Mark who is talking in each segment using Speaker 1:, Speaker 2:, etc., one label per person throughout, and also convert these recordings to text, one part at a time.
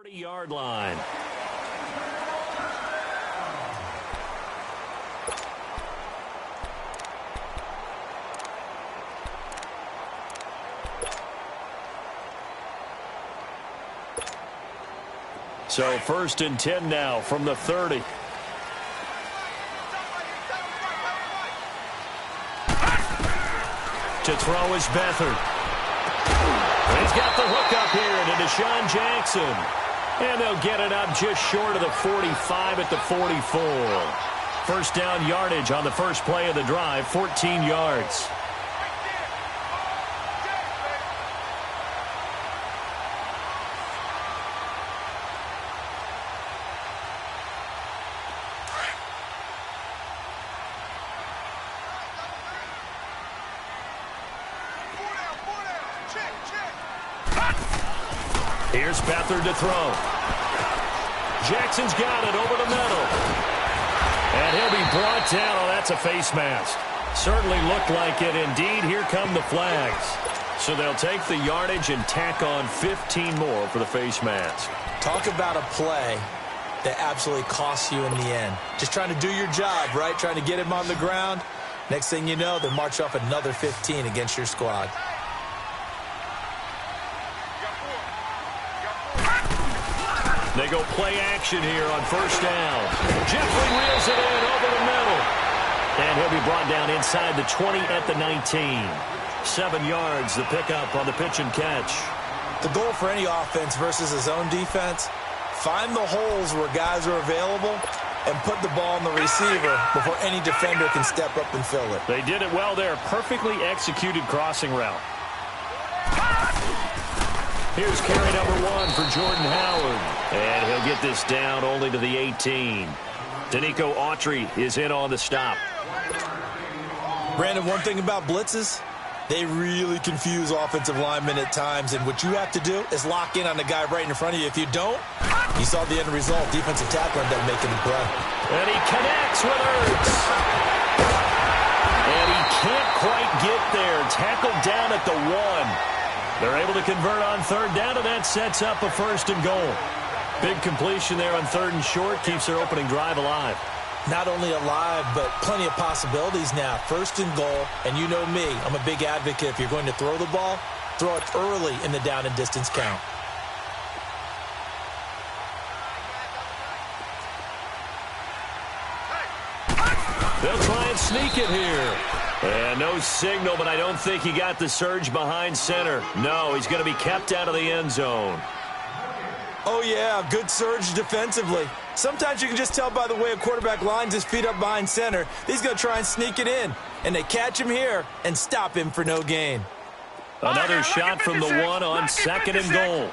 Speaker 1: 30-yard line. So 1st and 10 now from the 30. To throw is Beathard. He's got the hook up here to Deshaun Jackson. And they'll get it up just short of the 45 at the 44. First down yardage on the first play of the drive, 14 yards. Here's Beathard to throw. Jackson's got it over the middle. And he'll be brought down. Oh, that's a face mask. Certainly looked like it. Indeed, here come the flags. So they'll take the yardage and tack on 15 more for the face mask.
Speaker 2: Talk about a play that absolutely costs you in the end. Just trying to do your job, right? Trying to get him on the ground. Next thing you know, they march off another 15 against your squad.
Speaker 1: They go play action here on first down. Jeffrey reels it in over the middle. And he'll be brought down inside the 20 at the 19. 7 yards, the pickup on the pitch and catch.
Speaker 2: The goal for any offense versus a zone defense, find the holes where guys are available and put the ball on the receiver before any defender can step up and fill it.
Speaker 1: They did it well there. Perfectly executed crossing route. Here's carry number 1 for Jordan Howard. And he'll get this down only to the 18. Danico Autry is in on the stop.
Speaker 2: Brandon, one thing about blitzes, they really confuse offensive linemen at times. And what you have to do is lock in on the guy right in front of you. If you don't, you saw the end result. Defensive tackle ended up making the play.
Speaker 1: And he connects with Ertz. And he can't quite get there. Tackled down at the 1. They're able to convert on third down, and that sets up a 1st and goal. Big completion there on 3rd and short. Keeps their opening drive alive.
Speaker 2: Not only alive, but plenty of possibilities now. 1st and goal, and you know me. I'm a big advocate. If you're going to throw the ball, throw it early in the down and distance count.
Speaker 1: They'll try and sneak it here. And no signal, but I don't think he got the surge behind center. No, he's going to be kept out of the end zone.
Speaker 2: Oh, yeah, good surge defensively. Sometimes you can just tell by the way a quarterback lines his feet up behind center. He's going to try and sneak it in. And they catch him here and stop him for no gain.
Speaker 1: Another shot from the 1 on 2nd and goal.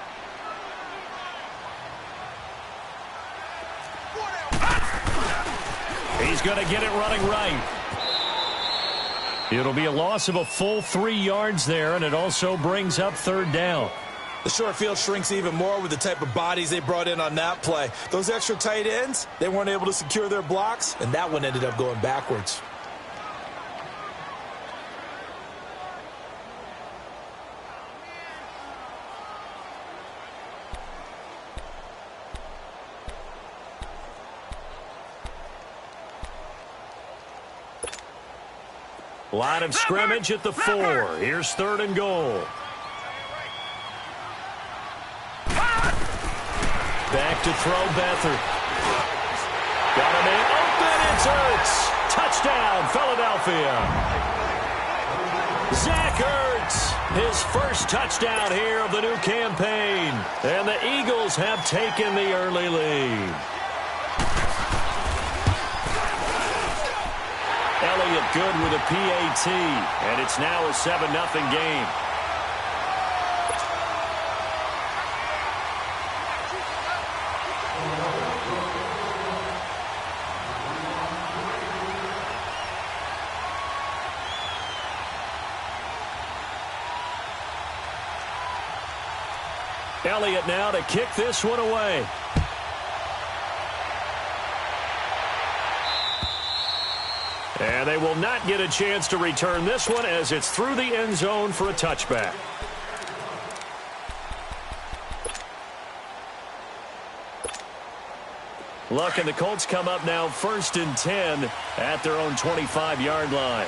Speaker 1: He's going to get it running right. It'll be a loss of a full 3 yards there, and it also brings up 3rd down.
Speaker 2: The short field shrinks even more with the type of bodies they brought in on that play. Those extra tight ends, they weren't able to secure their blocks, and that one ended up going backwards.
Speaker 1: Line of scrimmage at the 4. Here's 3rd and goal. Back to throw Beathard. Got him in. Open. It's Ertz. Touchdown, Philadelphia. Zach Ertz. His first touchdown here of the new campaign. And the Eagles have taken the early lead. Elliott good with a PAT, and it's now a 7-0 game. Elliott now to kick this one away. And they will not get a chance to return this one as it's through the end zone for a touchback. Look, and the Colts come up now 1st and 10 at their own 25-yard line.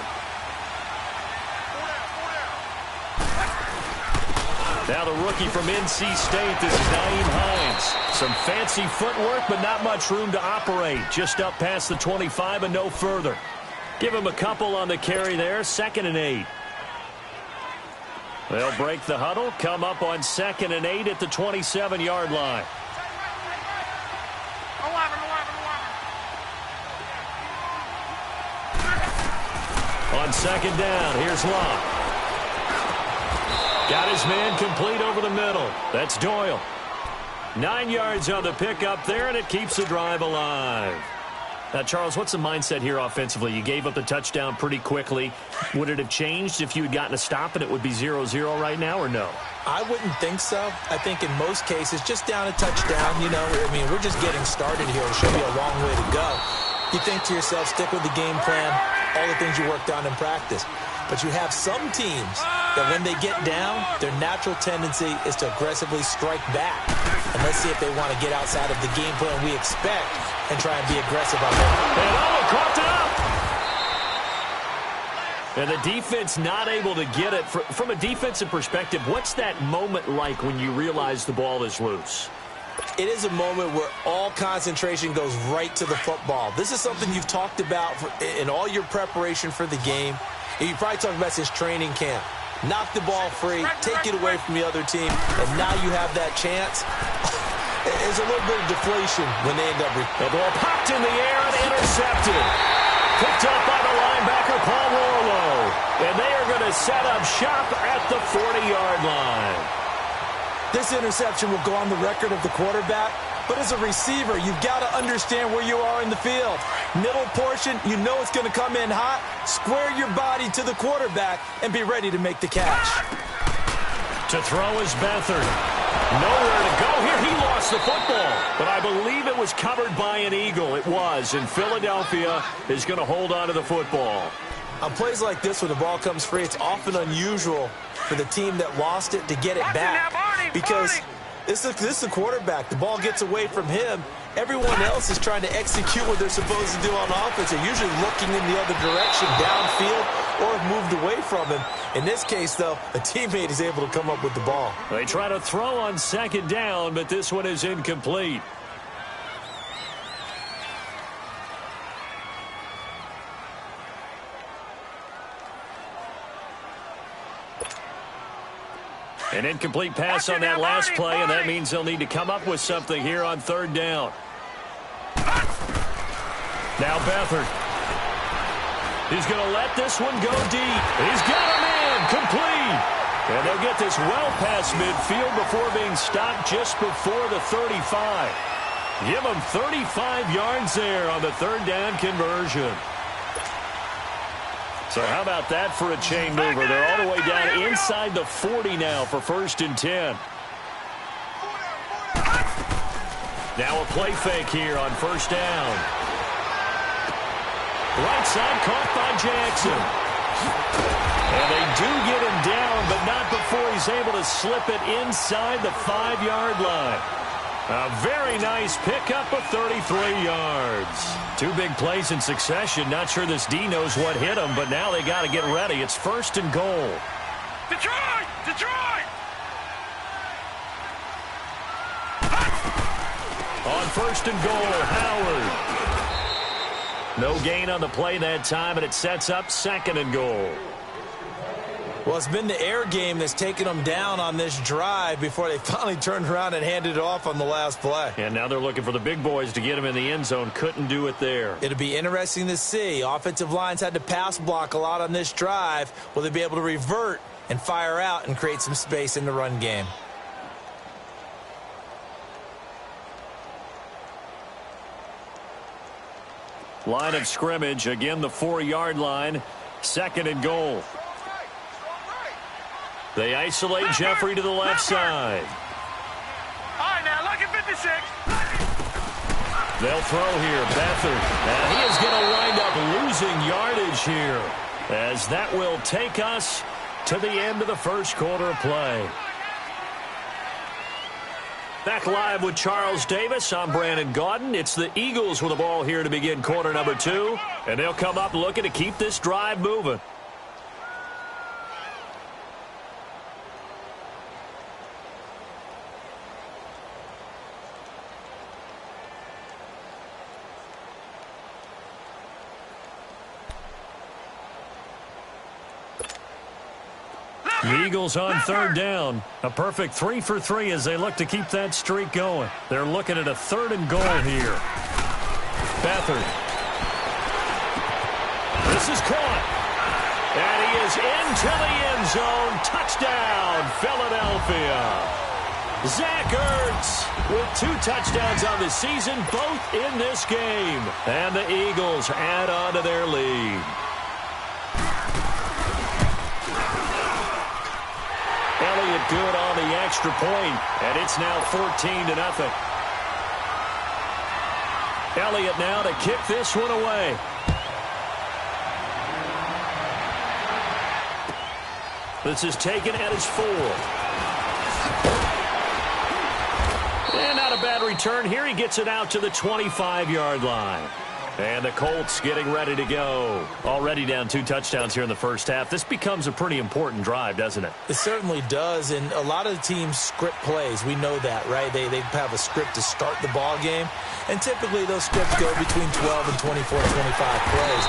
Speaker 1: Now the rookie from NC State, this is Nyheim Hines. Some fancy footwork, but not much room to operate. Just up past the 25 and no further. Give him a couple on the carry there, 2nd and 8. They'll break the huddle, come up on 2nd and 8 at the 27-yard line. On 2nd down, here's Locke. Got his man complete over the middle. That's Doyle. 9 yards on the pickup there, and it keeps the drive alive. Now, Charles, what's the mindset here offensively? You gave up the touchdown pretty quickly. Would it have changed if you had gotten a stop and it would be 0-0 right now, or no?
Speaker 2: I wouldn't think so. I think in most cases, just down a touchdown, you know, I mean, we're just getting started here. It should be a long way to go. You think to yourself, stick with the game plan, all the things you worked on in practice. But you have some teams that when they get down, their natural tendency is to aggressively strike back. And let's see if they want to get outside of the game plan we expect and try and be aggressive on them.
Speaker 1: And caught up! And the defense not able to get it. From a defensive perspective, what's that moment like when you realize the ball is loose?
Speaker 2: It is a moment where all concentration goes right to the football. This is something you've talked about in all your preparation for the game. And you probably talked about since training camp. Knock the ball free, take it away from the other team, and now you have that chance. There's a little bit of deflation when they end up.
Speaker 1: The ball popped in the air and intercepted. Picked up by the linebacker, Paul Warlow. And they are going to set up shop at the 40-yard line.
Speaker 2: This interception will go on the record of the quarterback. But as a receiver, you've got to understand where you are in the field. Middle portion, you know it's going to come in hot. Square your body to the quarterback and be ready to make the catch.
Speaker 1: To throw is Beathard. Nowhere to go here. He lost the football. But I believe it was covered by an Eagle. It was. And Philadelphia is going to hold on to the football.
Speaker 2: On plays like this where the ball comes free, it's often unusual for the team that lost it to get it back. Because this is the quarterback. The ball gets away from him. Everyone else is trying to execute what they're supposed to do on offense. They're usually looking in the other direction, downfield, or have moved away from him. In this case, though, a teammate is able to come up with the ball.
Speaker 1: They try to throw on 2nd down, but this one is incomplete. An incomplete pass on that last play, and that means they'll need to come up with something here on 3rd down. Now Beathard. He's going to let this one go deep. He's got a man complete. And they'll get this well past midfield before being stopped just before the 35. Give them 35 yards there on the 3rd down conversion. So how about that for a chain mover? They're all the way down inside the 40 now for 1st and 10. Now a play fake here on 1st down. Right side caught by Jackson. And they do get him down, but not before he's able to slip it inside the 5-yard line. A very nice pickup of 33 yards. 2 big plays in succession. Not sure this D knows what hit him, but now they got to get ready. It's 1st and goal.
Speaker 3: Detroit! Detroit!
Speaker 1: On 1st and goal, Howard. No gain on the play that time, and it sets up 2nd and goal.
Speaker 2: Well, it's been the air game that's taken them down on this drive before they finally turned around and handed it off on the last play.
Speaker 1: And now they're looking for the big boys to get him in the end zone. Couldn't do it there.
Speaker 2: It'll be interesting to see. Offensive lines had to pass block a lot on this drive. Will they be able to revert and fire out and create some space in the run game?
Speaker 1: Line of scrimmage, again the 4-yard line, 2nd and goal. They isolate Jeffrey to the left side.
Speaker 3: All right, now, look at 56.
Speaker 1: They'll throw here, Beathard. And he is going to wind up losing yardage here, as that will take us to the end of the 1st quarter of play. Back live with Charles Davis. I'm Brandon Gaudin. It's the Eagles with the ball here to begin quarter number 2. And they'll come up looking to keep this drive moving. The Eagles on third down. A perfect 3 for 3 as they look to keep that streak going. They're looking at a 3rd and goal here. Beathard. This is caught. And he is into the end zone. Touchdown, Philadelphia. Zach Ertz with 2 touchdowns on the season, both in this game. And the Eagles add on to their lead. Elliott good on the extra point, and it's now 14-0. Elliott now to kick this one away. This is taken at his 4. And not a bad return here. He gets it out to the 25-yard line. And the Colts getting ready to go. Already down 2 touchdowns here in the first half. This becomes a pretty important drive, doesn't it?
Speaker 2: It certainly does, and a lot of the teams script plays. We know that, right? They have a script to start the ball game, and typically those scripts go between 12 and 24, 25 plays.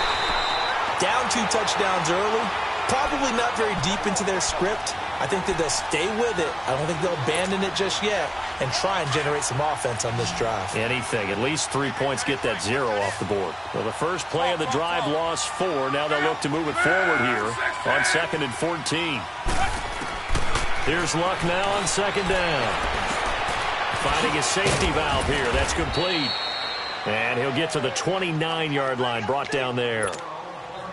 Speaker 2: Down 2 touchdowns early, probably not very deep into their script. I think that they'll stay with it. I don't think they'll abandon it just yet and try and generate some offense on this drive.
Speaker 1: Anything. At least 3 points, get that 0 off the board. Well, the first play of the drive lost 4. Now they'll look to move it forward here on 2nd and 14. Here's Luck now on 2nd down. Finding his safety valve here. That's complete. And he'll get to the 29-yard line, brought down there.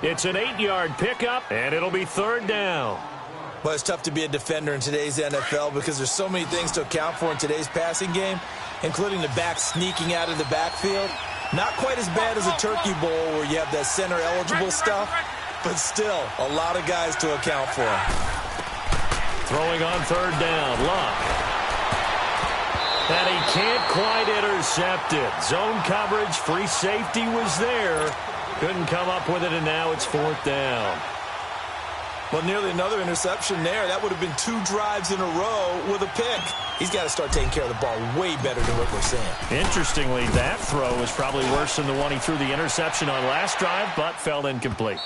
Speaker 1: It's an 8-yard pickup, and it'll be 3rd down.
Speaker 2: Well, it's tough to be a defender in today's NFL because there's so many things to account for in today's passing game, including the back sneaking out of the backfield. Not quite as bad as a turkey bowl where you have that center-eligible stuff, but still a lot of guys to account for.
Speaker 1: Throwing on 3rd down, Luck. And he can't quite intercept it. Zone coverage, free safety was there. Couldn't come up with it, and now it's 4th down.
Speaker 2: Well, nearly another interception there. That would have been 2 drives in a row with a pick. He's got to start taking care of the ball way better than what we're seeing.
Speaker 1: Interestingly, that throw was probably worse than the one he threw the interception on last drive, but fell incomplete.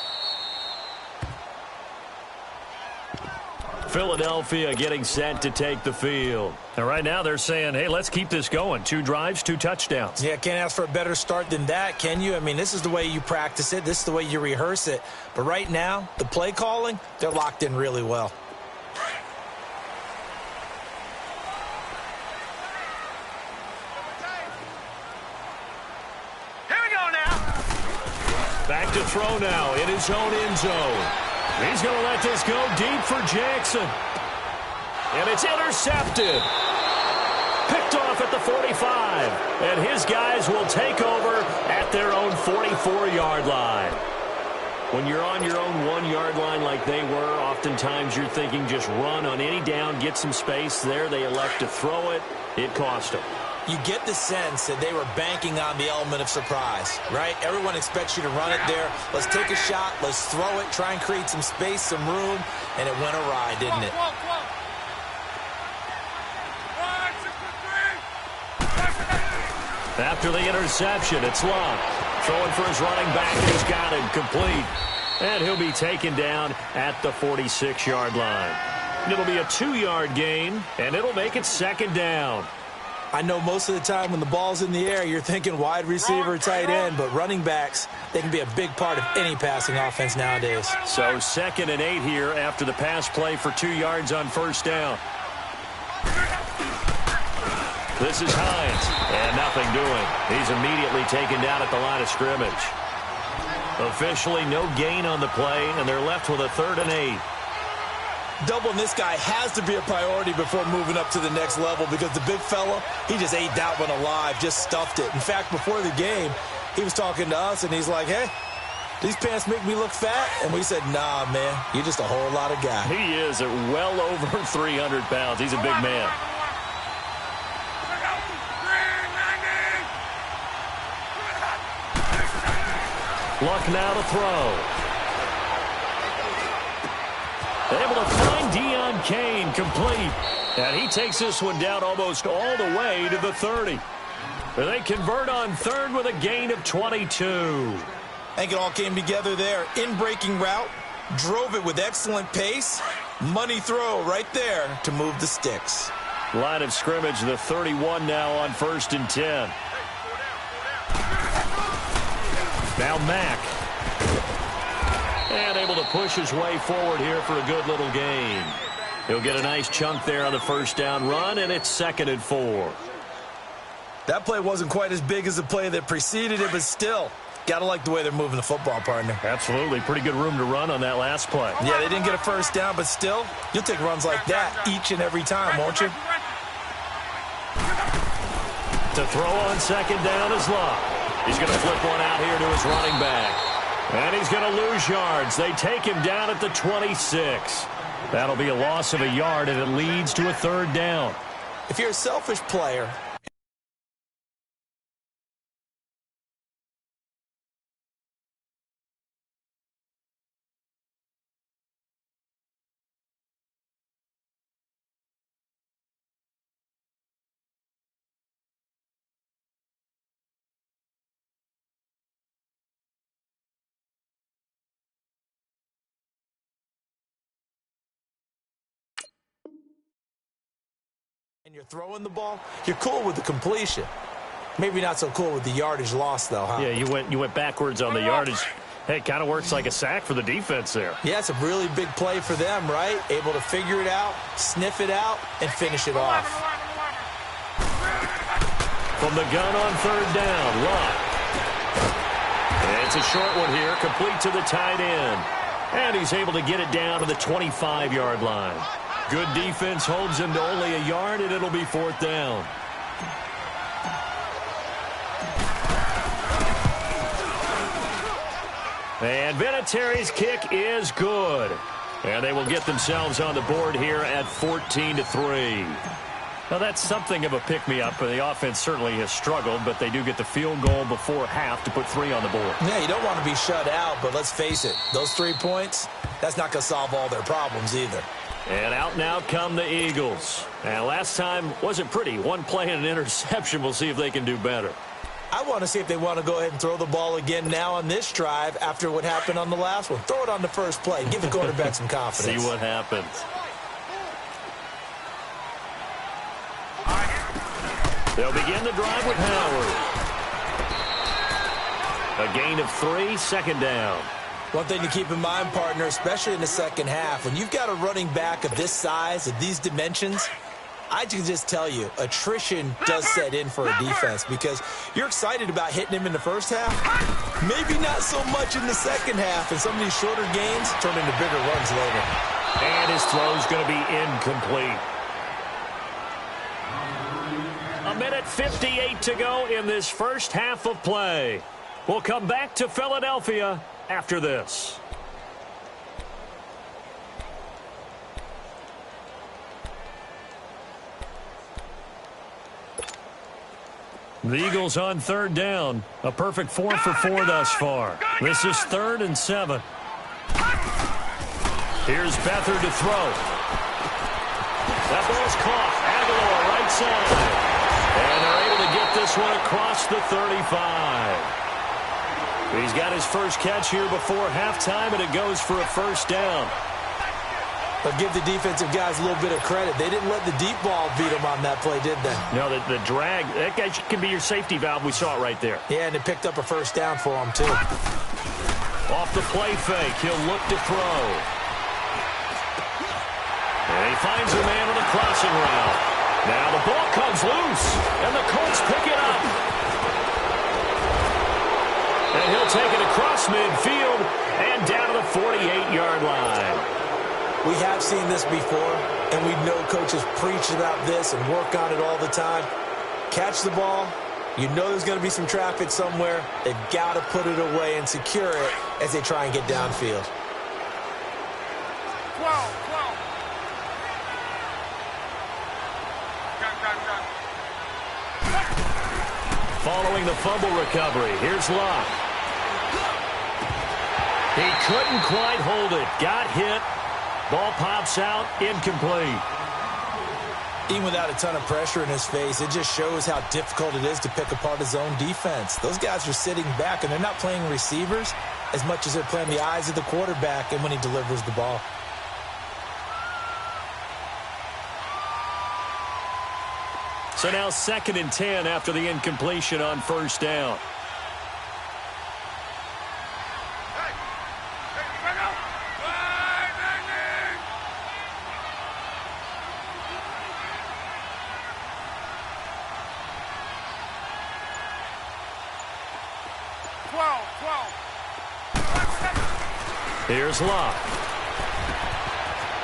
Speaker 1: Philadelphia getting set to take the field. And right now they're saying, hey, let's keep this going. 2 drives, 2 touchdowns.
Speaker 2: Yeah, can't ask for a better start than that, can you? I mean, this is the way you practice it. This is the way you rehearse it. But right now, the play calling, they're locked in really well.
Speaker 3: Here we go now.
Speaker 1: Back to throw now in his own end zone. He's going to let this go deep for Jackson. And it's intercepted. Picked off at the 45. And his guys will take over at their own 44-yard line. When you're on your own 1-yard line like they were, oftentimes you're thinking just run on any down, get some space. There they elect to throw it. It cost them.
Speaker 2: You get the sense that they were banking on the element of surprise, right? Everyone expects you to run it there. Let's take a shot. Let's throw it. Try and create some space, some room. And it went awry, didn't it?
Speaker 1: After the interception, it's Luck. Throwing for his running back. He's got him complete. And he'll be taken down at the 46-yard line. It'll be a 2-yard gain, and it'll make it 2nd down.
Speaker 2: I know most of the time when the ball's in the air, you're thinking wide receiver, tight end, but running backs, they can be a big part of any passing offense nowadays.
Speaker 1: So 2nd and 8 here after the pass play for 2 yards on 1st down. This is Hines, and nothing doing. He's immediately taken down at the line of scrimmage. Officially no gain on the play, and they're left with a 3rd and 8.
Speaker 2: Doubling this guy has to be a priority before moving up to the next level because the big fella, he just ate that one alive, just stuffed it. In fact, before the game, he was talking to us, and he's like, hey, these pants make me look fat? And we said, nah, man, you're just a whole lot of guy.
Speaker 1: He is at well over 300 pounds. He's a big man. Luck now to throw. Able to find Deion Kane, complete. And he takes this one down almost all the way to the 30. They convert on third with a gain of 22.
Speaker 2: I think it all came together there. In-breaking route, drove it with excellent pace. Money throw right there to move the sticks.
Speaker 1: Line of scrimmage, the 31 now on 1st and 10. Now Mack. And able to push his way forward here for a good little gain. He'll get a nice chunk there on the first down run, and it's 2nd and 4.
Speaker 2: That play wasn't quite as big as the play that preceded it, but still, gotta like the way they're moving the football, partner.
Speaker 1: Absolutely. Pretty good room to run on that last play.
Speaker 2: Yeah, they didn't get a first down, but still, you'll take runs like that each and every time, won't you?
Speaker 1: To throw on 2nd down is Luck. He's going to flip one out here to his running back. And he's going to lose yards. They take him down at the 26. That'll be a loss of a yard, and it leads to a 3rd down.
Speaker 2: If you're a selfish player... and you're throwing the ball, you're cool with the completion. Maybe not so cool with the yardage loss, though, huh?
Speaker 1: Yeah, you went backwards on the yardage. Hey, it kind of works like a sack for the defense there.
Speaker 2: Yeah, it's a really big play for them, right? Able to figure it out, sniff it out, and finish it off.
Speaker 1: From the gun on 3rd down, Luck. And it's a short one here, complete to the tight end. And he's able to get it down to the 25-yard line. Good defense holds him to only a yard, and it'll be 4th down. And Vinatieri's kick is good. And they will get themselves on the board here at 14-3. Now, that's something of a pick-me-up. The offense certainly has struggled, but they do get the field goal before half to put 3 on the board.
Speaker 2: Yeah, you don't want to be shut out, but let's face it, those 3 points, that's not going to solve all their problems either.
Speaker 1: And out now come the Eagles. And last time wasn't pretty. One play and an interception. We'll see if they can do better.
Speaker 2: I want to see if they want to go ahead and throw the ball again now on this drive after what happened on the last one. Throw it on the first play. Give the quarterback some confidence.
Speaker 1: See what happens. They'll begin the drive with Howard. A gain of 3, 2nd down.
Speaker 2: One thing to keep in mind, partner, especially in the second half, when you've got a running back of this size, of these dimensions, I can just tell you, attrition does set in for a defense because you're excited about hitting him in the first half. Maybe not so much in the second half, and some of these shorter gains turn into bigger runs later.
Speaker 1: And his throw's going to be incomplete. 1:58 to go in this first half of play. We'll come back to Philadelphia after this. The Eagles on 3rd down. A perfect 4 for 4 thus far. This is 3rd and 7. Here's Beathard to throw. That ball's caught. Aguilar right side. And they're able to get this one across the 35. He's got his first catch here before halftime, and it goes for a first down.
Speaker 2: But give the defensive guys a little bit of credit. They didn't let the deep ball beat them on that play, did they?
Speaker 1: No, the drag, that guy can be your safety valve. We saw it right there.
Speaker 2: Yeah, and it picked up a first down for him, too.
Speaker 1: Off the play fake, he'll look to throw. And he finds a man on a crossing route. Now the ball comes loose, and the Colts pick it up. And he'll take it across midfield and down to the 48-yard line.
Speaker 2: We have seen this before, and we know coaches preach about this and work on it all the time. Catch the ball. You know there's going to be some traffic somewhere. They've got to put it away and secure it as they try and get downfield.
Speaker 3: 12.
Speaker 1: Following the fumble recovery, here's Locke. He couldn't quite hold it. Got hit. Ball pops out. Incomplete.
Speaker 2: Even without a ton of pressure in his face, it just shows how difficult it is to pick apart his own defense. Those guys are sitting back, and they're not playing receivers as much as they're playing the eyes of the quarterback and when he delivers the ball.
Speaker 1: So now 2nd and 10 after the incompletion on first down. Here's Locke.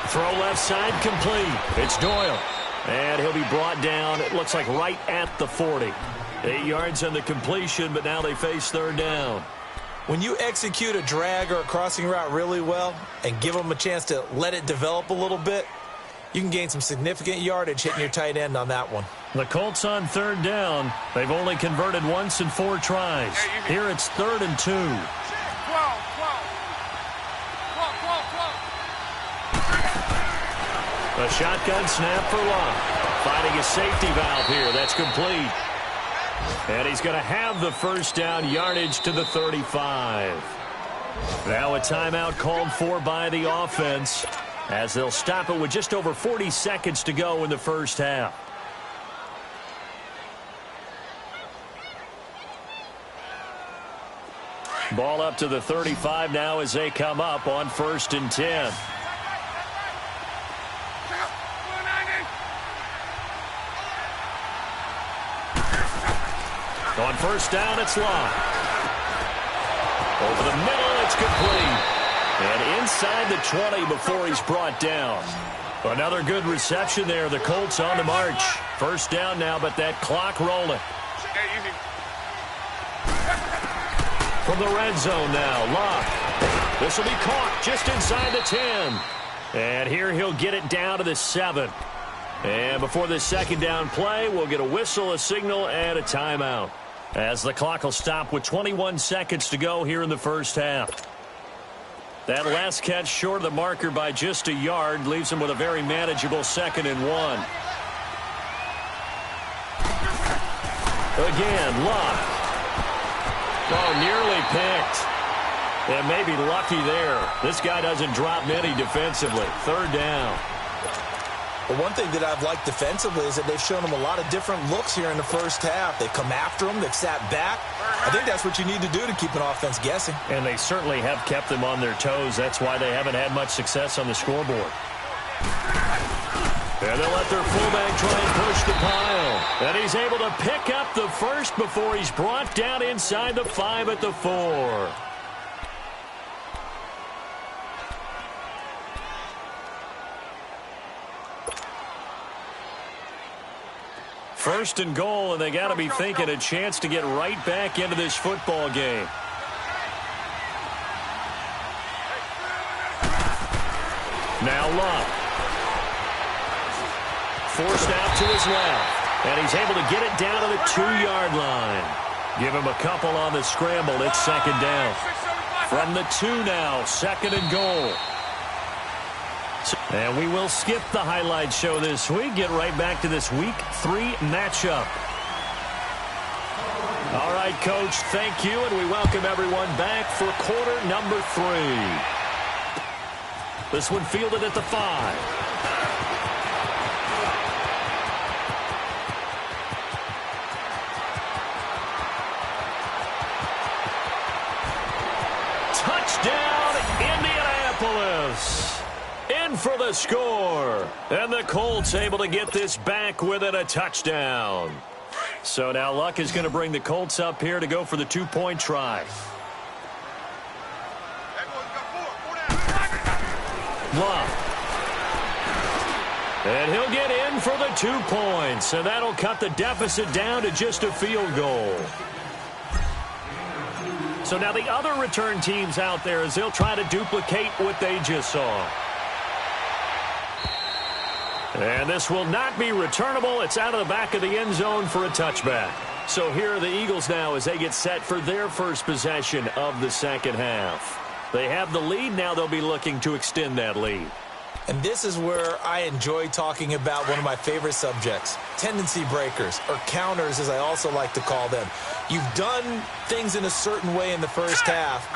Speaker 1: Throw left side complete. It's Doyle. And he'll be brought down, it looks like right at the 40. 8 yards on the completion, but now they face 3rd down.
Speaker 2: When you execute a drag or a crossing route really well and give them a chance to let it develop a little bit, you can gain some significant yardage hitting your tight end on that one.
Speaker 1: The Colts on 3rd down. They've only converted once in 4 tries. Here it's 3rd and 2. A shotgun snap for Locke. Finding a safety valve here. That's complete. And he's going to have the first down, yardage to the 35. Now a timeout called for by the offense as they'll stop it with just over 40 seconds to go in the first half. Ball up to the 35 now as they come up on 1st and 10. On first down, it's Locke. Over the middle, it's complete. And inside the 20 before he's brought down. Another good reception there. The Colts on the march. First down now, but that clock rolling. From the red zone now, Locke. This will be caught just inside the 10. And here he'll get it down to the 7. And before this 2nd down play, we'll get a whistle, a signal, and a timeout. As the clock will stop with 21 seconds to go here in the first half. That last catch short of the marker by just a yard leaves him with a very manageable 2nd and 1. Again, Locke. Oh, nearly picked. And maybe lucky there. This guy doesn't drop many defensively. 3rd down.
Speaker 2: But one thing that I've liked defensively is that they've shown them a lot of different looks here in the first half. They've come after them. They've sat back. I think that's what you need to do to keep an offense guessing.
Speaker 1: And they certainly have kept them on their toes. That's why they haven't had much success on the scoreboard. And they'll let their fullback try and push the pile. And he's able to pick up the first before he's brought down inside the 5 at the 4. First and goal, and they got to be thinking a chance to get right back into this football game. Now Locke. Forced out to his left, and he's able to get it down to the 2-yard line. Give him a couple on the scramble. It's 2nd down. From the 2 now, 2nd and goal. And we will skip the highlight show this week. Get right back to this Week 3 matchup. All right, Coach, thank you, and we welcome everyone back for quarter number 3. This one fielded at the 5. Touchdown, Indianapolis. In for the score. And the Colts able to get this back within a touchdown. So now Luck is going to bring the Colts up here to go for the 2-point try. Luck. And he'll get in for the 2 points. And that'll cut the deficit down to just a field goal. So now the other return teams out there as they'll try to duplicate what they just saw. And this will not be returnable. It's out of the back of the end zone for a touchback. So here are the Eagles now as they get set for their first possession of the second half. They have the lead. Now they'll be looking to extend that lead.
Speaker 2: And this is where I enjoy talking about one of my favorite subjects, tendency breakers, or counters as I also like to call them. You've done things in a certain way in the first half,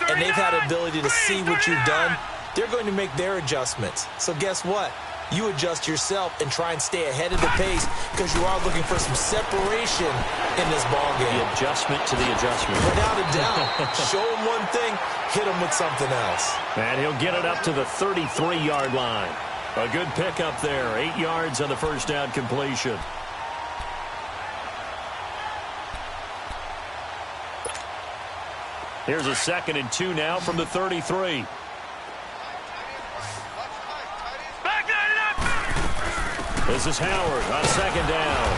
Speaker 2: and they've had ability to see what you've done. They're going to make their adjustments. So guess what? You adjust yourself and try and stay ahead of the pace because you are looking for some separation in this ball game.
Speaker 1: The adjustment to the adjustment.
Speaker 2: Without a doubt. Show them one thing, hit them with something else.
Speaker 1: And he'll get it up to the 33-yard line. A good pickup there. 8 yards on the first down completion. Here's a 2nd and 2 now from the 33. This is Howard on 2nd down.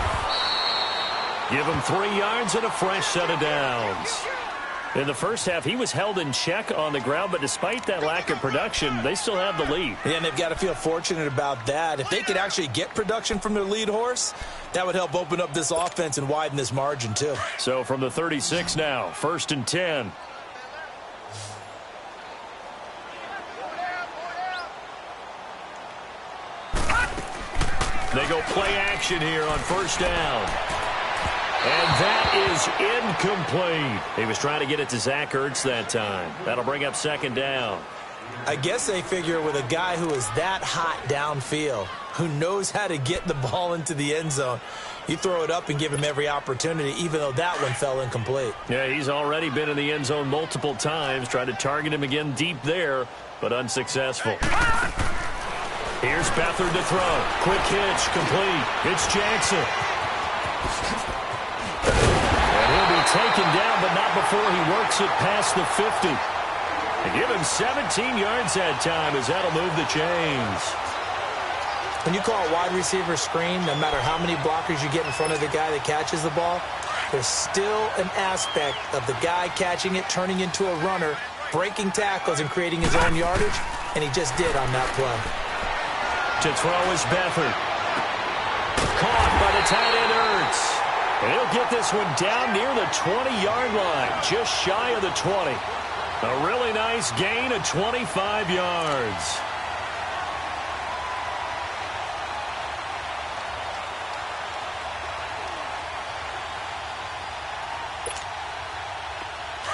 Speaker 1: Give him 3 yards and a fresh set of downs. In the first half, he was held in check on the ground, but despite that lack of production, they still have the lead.
Speaker 2: Yeah, and they've got to feel fortunate about that. If they could actually get production from their lead horse, that would help open up this offense and widen this margin, too.
Speaker 1: So from the 36 now, 1st and 10. They go play action here on 1st down. And that is incomplete. He was trying to get it to Zach Ertz that time. That'll bring up 2nd down.
Speaker 2: I guess they figure with a guy who is that hot downfield, who knows how to get the ball into the end zone, you throw it up and give him every opportunity, even though that one fell incomplete.
Speaker 1: Yeah, he's already been in the end zone multiple times. Tried to target him again deep there, but unsuccessful. Here's Beathard to throw. Quick hitch, complete. It's Jackson. And he'll be taken down, but not before he works it past the 50. They give him 17 yards that time as that'll move the chains.
Speaker 2: When you call a wide receiver screen, no matter how many blockers you get in front of the guy that catches the ball, there's still an aspect of the guy catching it, turning into a runner, breaking tackles and creating his own yardage, and he just did on that play.
Speaker 1: To throw is Beathard. Caught by the tight end Ertz. And he'll get this one down near the 20-yard line, just shy of the 20. A really nice gain of 25 yards.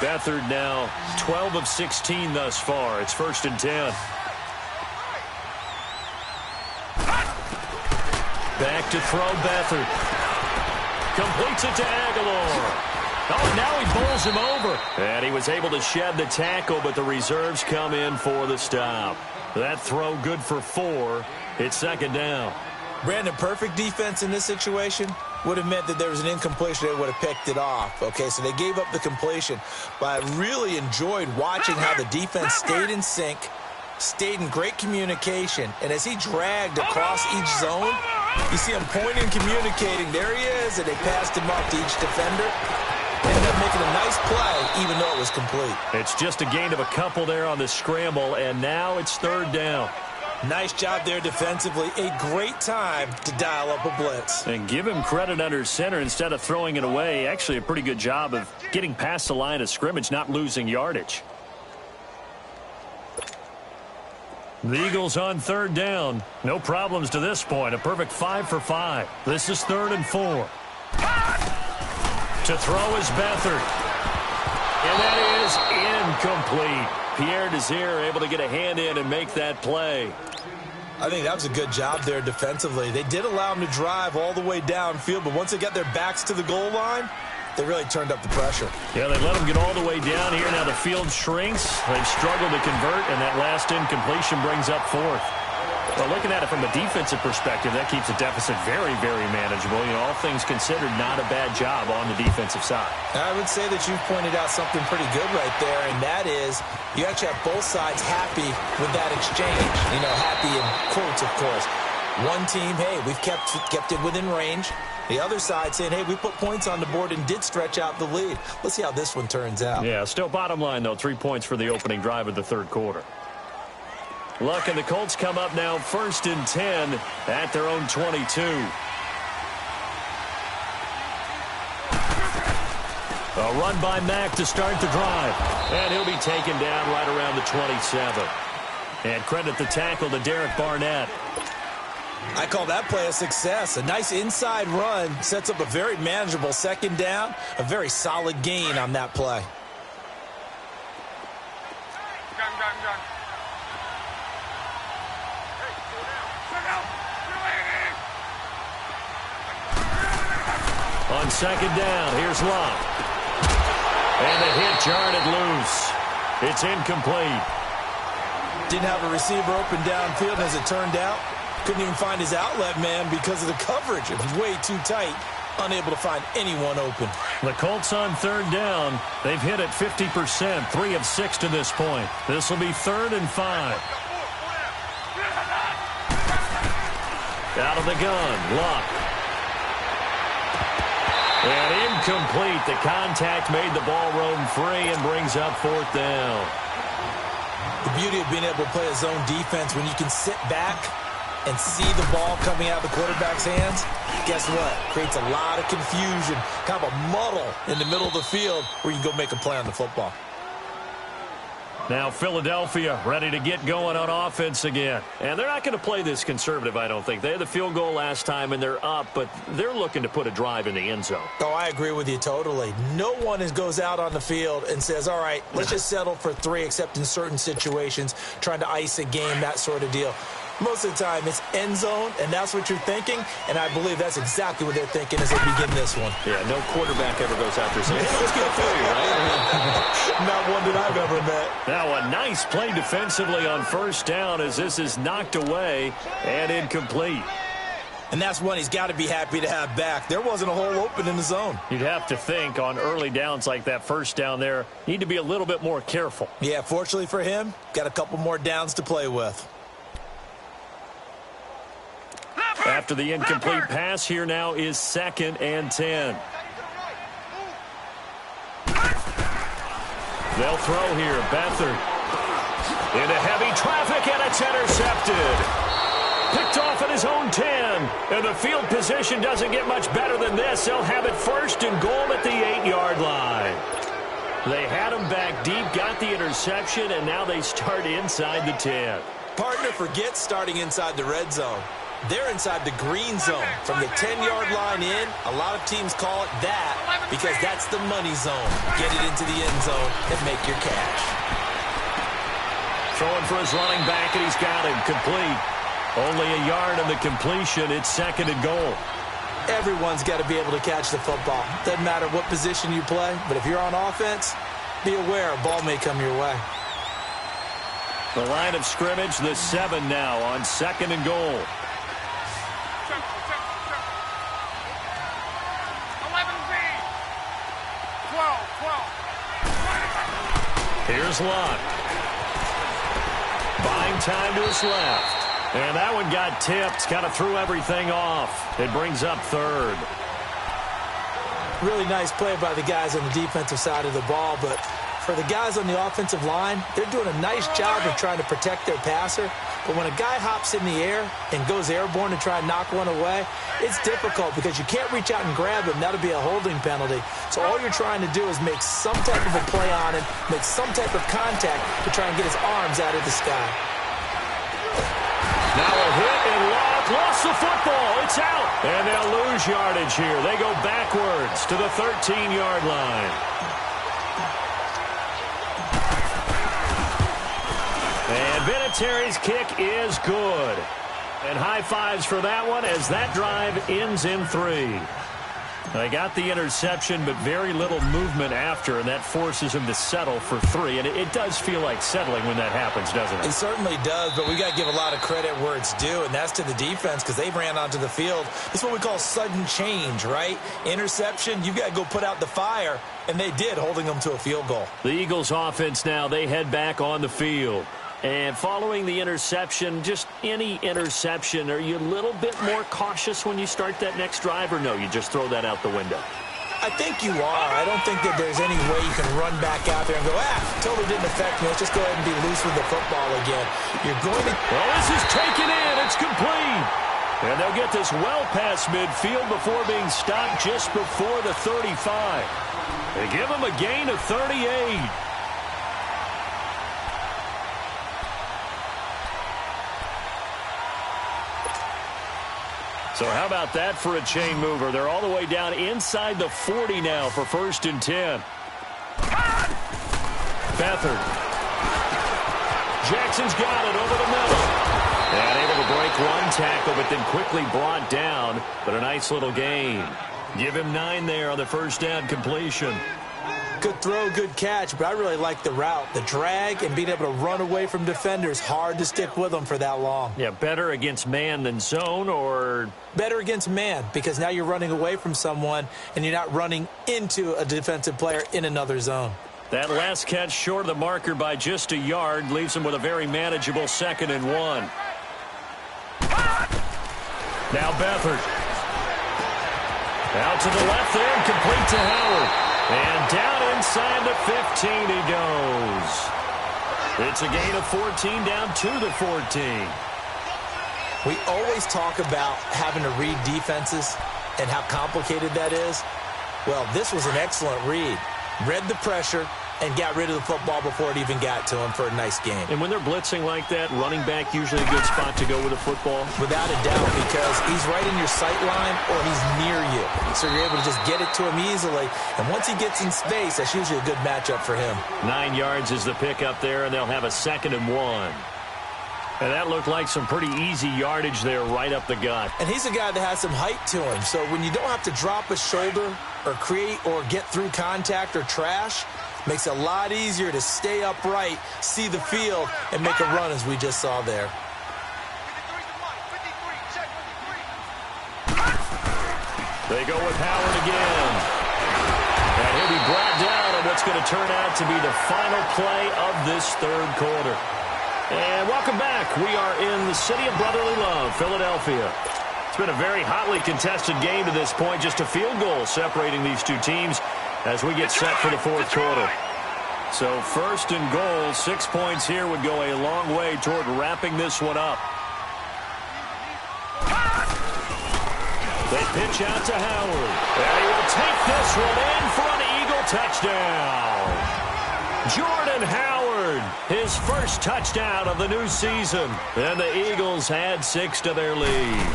Speaker 1: Beathard now 12 of 16 thus far. It's 1st and 10. Back to throw Beathard. Completes it to Aguilar. Oh, now he bowls him over. And he was able to shed the tackle, but the reserves come in for the stop. That throw good for 4. It's 2nd down.
Speaker 2: Brandon, perfect defense in this situation would have meant that there was an incompletion. They would have picked it off. Okay, so they gave up the completion. But I really enjoyed watching how the defense stayed in sync, stayed in great communication. And as he dragged across each zone, you see him pointing and communicating. There he is, and they passed him off to each defender. Ended up making a nice play, even though it was complete.
Speaker 1: It's just a gain of a couple there on the scramble, and now it's 3rd down.
Speaker 2: Nice job there defensively. A great time to dial up a blitz.
Speaker 1: And give him credit under center instead of throwing it away. Actually a pretty good job of getting past the line of scrimmage, not losing yardage. The Eagles on 3rd down. No problems to this point. A perfect 5 for 5. This is 3rd and 4. To throw is Beathard. And that is incomplete. Pierre Desir able to get a hand in and make that play.
Speaker 2: I think that was a good job there defensively. They did allow him to drive all the way downfield, but once they got their backs to the goal line, they really turned up the pressure.
Speaker 1: Yeah, they let him get all the way down here. Now the field shrinks. They've struggled to convert, and that last incompletion brings up 4th. Well, looking at it from a defensive perspective, that keeps the deficit very, very manageable. You know, all things considered, not a bad job on the defensive side.
Speaker 2: I would say that you've pointed out something pretty good right there, and that is you actually have both sides happy with that exchange. You know, happy in quotes, of course. One team, hey, we've kept it within range. The other side saying, hey, we put points on the board and did stretch out the lead. Let's see how this one turns out.
Speaker 1: Yeah, still bottom line, though, 3 points for the opening drive of the 3rd quarter. Luck and the Colts come up now 1st and 10 at their own 22. A run by Mack to start the drive. And he'll be taken down right around the 27. And credit the tackle to Derek Barnett.
Speaker 2: I call that play a success. A nice inside run sets up a very manageable second down. A very solid gain on that play.
Speaker 1: On second down, here's Locke. And the hit jarred loose. It's incomplete.
Speaker 2: Didn't have a receiver open downfield, and as it turned out, couldn't even find his outlet man because of the coverage. It was way too tight, unable to find anyone open.
Speaker 1: The Colts on third down. They've hit it 50%, 3 of 6 to this point. This will be 3rd and 5. Out of the gun, Locke. And incomplete. The contact made the ball roam free and brings up 4th down.
Speaker 2: The beauty of being able to play a zone defense when you can sit back and see the ball coming out of the quarterback's hands, guess what? Creates a lot of confusion, kind of a muddle in the middle of the field where you can go make a play on the football.
Speaker 1: Now Philadelphia ready to get going on offense again. And they're not going to play this conservative, I don't think. They had the field goal last time, and they're up, but they're looking to put a drive in the end zone.
Speaker 2: Oh, I agree with you totally. No one goes out on the field and says, all right, let's just settle for 3, except in certain situations, trying to ice a game, that sort of deal. Most of the time, it's end zone, and that's what you're thinking, and I believe that's exactly what they're thinking as they begin this one.
Speaker 1: Yeah, no quarterback ever goes out there saying, hey, let's get 3, right?
Speaker 2: Not one that I've ever met.
Speaker 1: Now a nice play defensively on first down as this is knocked away and incomplete.
Speaker 2: And that's one he's got to be happy to have back. There wasn't a hole open in the zone.
Speaker 1: You'd have to think on early downs like that first down there, need to be a little bit more careful.
Speaker 2: Yeah, fortunately for him, got a couple more downs to play with.
Speaker 1: After the incomplete pass, here now is 2nd and 10. They'll throw here. Beathard into heavy traffic, and it's intercepted. Picked off at his own 10. And the field position doesn't get much better than this. They'll have it 1st and goal at the 8-yard line. They had him back deep, got the interception, and now they start inside the 10.
Speaker 2: Partner forgets starting inside the red zone. They're inside the green zone. From the 10-yard line in, a lot of teams call it that because that's the money zone. Get it into the end zone and make your cash.
Speaker 1: Throwing for his running back, and he's got him complete. Only a yard on the completion. It's 2nd and goal.
Speaker 2: Everyone's got to be able to catch the football. Doesn't matter what position you play, but if you're on offense, be aware a ball may come your way.
Speaker 1: The line of scrimmage, the 7 now on 2nd and goal. Here's Locke. Buying time to his left. And that one got tipped. Kind of threw everything off. It brings up 3rd.
Speaker 2: Really nice play by the guys on the defensive side of the ball, but for the guys on the offensive line, they're doing a nice job of trying to protect their passer. But when a guy hops in the air and goes airborne to try and knock one away, it's difficult because you can't reach out and grab him. That'll be a holding penalty. So all you're trying to do is make some type of a play on him, make some type of contact to try and get his arms out of the sky.
Speaker 1: Now a hit, and Locke lost the football. It's out. And they'll lose yardage here. They go backwards to the 13-yard line. And Vinatieri's kick is good. And high fives for that one as that drive ends in 3. They got the interception, but very little movement after, and that forces him to settle for 3. And it does feel like settling when that happens, doesn't it?
Speaker 2: It certainly does, but we got to give a lot of credit where it's due, and that's to the defense because they ran onto the field. It's what we call sudden change, right? Interception, you've got to go put out the fire, and they did, holding them to a field goal.
Speaker 1: The Eagles offense now, they head back on the field. And following the interception, just any interception, are you a little bit more cautious when you start that next drive, or no, you just throw that out the window?
Speaker 2: I think you are. I don't think that there's any way you can run back out there and go, totally didn't affect me. Let's just go ahead and be loose with the football again. You're going to...
Speaker 1: Well, this is taken in. It's complete. And they'll get this well past midfield before being stopped just before the 35. They give him a gain of 38. So how about that for a chain mover? They're all the way down inside the 40 now for 1st and 10. Beathard. Jackson's got it over the middle. And able to break one tackle, but then quickly brought down. But a nice little gain. Give him 9 there on the first down completion.
Speaker 2: Good throw, good catch, but I really like the route. The drag and being able to run away from defenders. Hard to stick with them for that long.
Speaker 1: Yeah, better against man than zone, or?
Speaker 2: Better against man, because now you're running away from someone and you're not running into a defensive player in another zone.
Speaker 1: That last catch short of the marker by just a yard leaves him with a very manageable 2nd and 1. Now Beathard. Out to the left there and complete to Howard. And down inside the 15 he goes. It's a gain of 14 down to the 14.
Speaker 2: We always talk about having to read defenses and how complicated that is. Well, this was an excellent read. Read the pressure and got rid of the football before it even got to him for a nice game.
Speaker 1: And when they're blitzing like that, running back usually a good spot to go with the football?
Speaker 2: Without a doubt, because he's right in your sight line or he's near you. So you're able to just get it to him easily. And once he gets in space, that's usually a good matchup for him.
Speaker 1: 9 yards is the pickup there, and they'll have a 2nd and 1. And that looked like some pretty easy yardage there right up the gut.
Speaker 2: And he's a guy that has some height to him. So when you don't have to drop a shoulder or create or get through contact or trash, makes it a lot easier to stay upright, see the field, and make a run as we just saw there.
Speaker 1: They go with Howard again. And he'll be brought down on what's going to turn out to be the final play of this 3rd quarter. And welcome back. We are in the city of brotherly love, Philadelphia. It's been a very hotly contested game to this point. Just a field goal separating these two teams as we get set for the 4th quarter. So 1st and goal, 6 points here would go a long way toward wrapping this one up. They pitch out to Howard. And he will take this one in for an Eagle touchdown. Jordan Howard, his first touchdown of the new season. And the Eagles add 6 to their lead.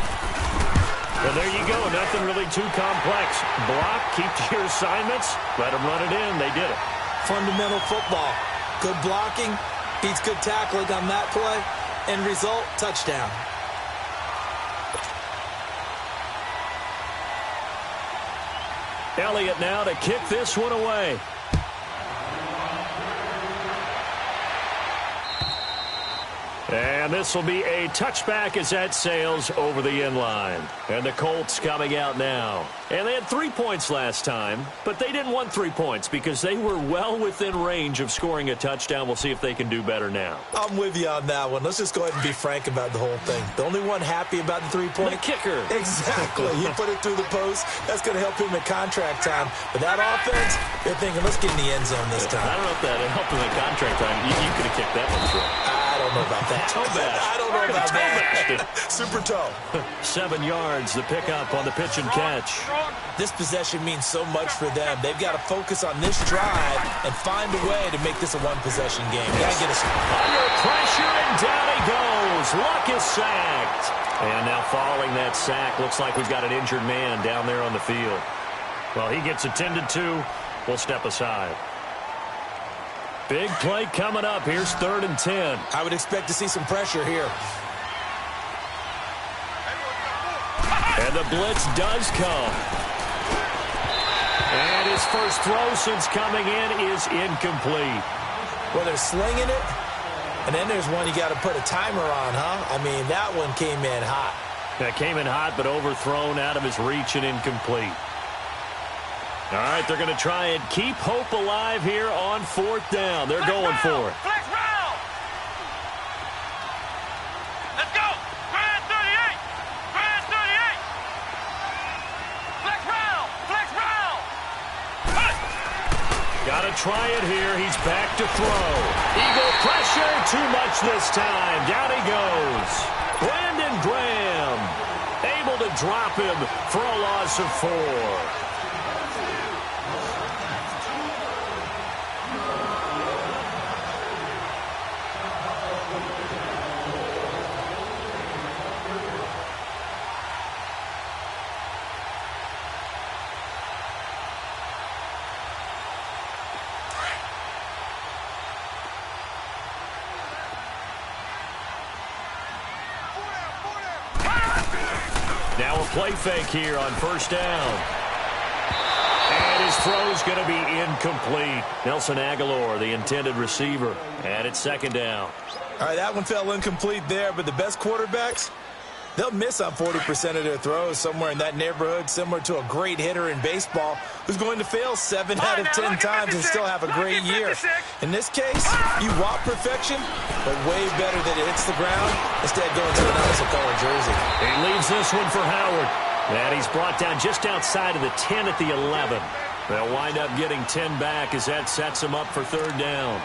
Speaker 1: And there you go, nothing really too complex. Block, keep to your assignments, let them run it in. They did it.
Speaker 2: Fundamental football. Good blocking, beats good tackling on that play. End result, touchdown.
Speaker 1: Elliott now to kick this one away. And this will be a touchback as that sails over the end line. And the Colts coming out now. And they had 3 points last time, but they didn't want 3 points because they were well within range of scoring a touchdown. We'll see if they can do better now.
Speaker 2: I'm with you on that one. Let's just go ahead and be frank about the whole thing. The only one happy about the 3-point?
Speaker 1: The kicker.
Speaker 2: Exactly. He put it through the post. That's going to help him at contract time. But that offense, they're thinking, let's get in the end zone this time.
Speaker 1: I don't know if that helped him at contract time. You could have kicked that one through.
Speaker 2: I don't know about that.
Speaker 1: Toe bash.
Speaker 2: I don't know about that. Super toe.
Speaker 1: 7 yards, the pickup on the pitch and catch.
Speaker 2: This possession means so much for them. They've got to focus on this drive and find a way to make this a one-possession game. Got to get us
Speaker 1: under pressure, and down he goes. Luck is sacked. And now following that sack, looks like we've got an injured man down there on the field. Well, he gets attended to. We'll step aside. Big play coming up. Here's 3rd and 10.
Speaker 2: I would expect to see some pressure here.
Speaker 1: And the blitz does come. And his first throw since coming in is incomplete.
Speaker 2: Well, they're slinging it, and then there's one you got to put a timer on, huh? I mean, that one came in hot.
Speaker 1: That came in hot, but overthrown out of his reach and incomplete. All right, they're going to try and keep hope alive here on 4th down. They're going for it.
Speaker 3: Flex round. Let's go. Grand 38. Grand 38. Flex round. Flex round. Hey.
Speaker 1: Got to try it here. He's back to throw. Eagle pressure. Too much this time. Down he goes. Brandon Graham. will drop him for a loss of 4. Now a play fake here on first down. And his throw's going to be incomplete. Nelson Aguilar, the intended receiver. And it's second down.
Speaker 2: All right, that one fell incomplete there, but the best quarterbacks, they'll miss on 40% of their throws, somewhere in that neighborhood, similar to a great hitter in baseball who's going to fail 7 out of 10 times and still have a great year. In this case, you want perfection, but way better that it hits the ground instead of going to an opposite-color jersey.
Speaker 1: He leaves this one for Howard. And he's brought down just outside of the 10 at the 11. They'll wind up getting 10 back as that sets him up for third down.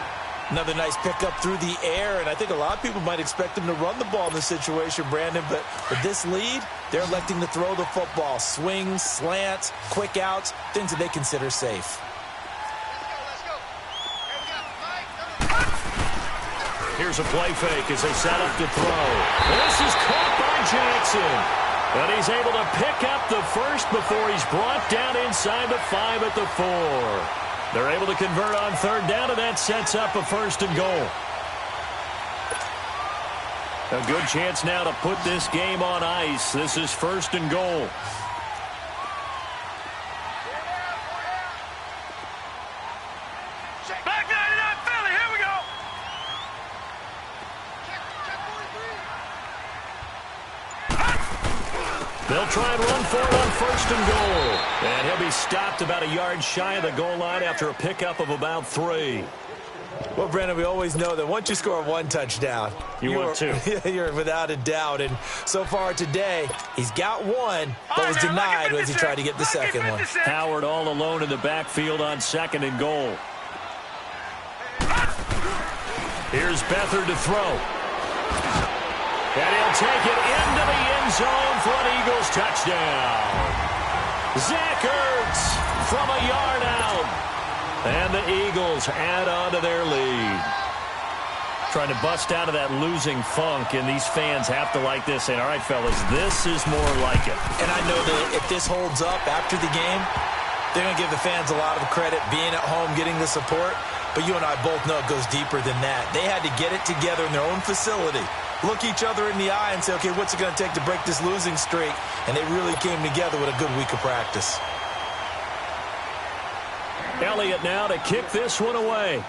Speaker 2: Another nice pickup through the air, and I think a lot of people might expect him to run the ball in this situation, Brandon, but with this lead, they're electing to throw the football. Swings, slants, quick outs, things that they consider safe.
Speaker 1: Here's a play fake as they set up to throw. This is caught by Jackson. And he's able to pick up the first before he's brought down inside the 5 at the 4. They're able to convert on third down, and that sets up a first and goal. A good chance now to put this game on ice. This is first and goal.
Speaker 3: Back 99 Philly, here we go.
Speaker 1: They'll try and run for it on first and goal. And he'll be stopped about a yard shy of the goal line after a pickup of about 3.
Speaker 2: Well, Brandon, we always know that once you score 1 touchdown,
Speaker 1: you're 2.
Speaker 2: You're without a doubt. And so far today, he's got 1, but was denied as he tried to get the second one.
Speaker 1: Howard all alone in the backfield on second and goal. Here's Beathard to throw. And he'll take it into the end zone for an Eagles touchdown. Zach Ertz from a yard out. And the Eagles add on to their lead. Trying to bust out of that losing funk, and these fans have to like this. Saying, all right, fellas, this is more like it.
Speaker 2: And I know that if this holds up after the game, they're going to give the fans a lot of credit being at home, getting the support. But you and I both know it goes deeper than that. They had to get it together in their own facility, look each other in the eye and say, okay, what's it going to take to break this losing streak? And they really came together with a good week of practice.
Speaker 1: Elliott now to kick this one away.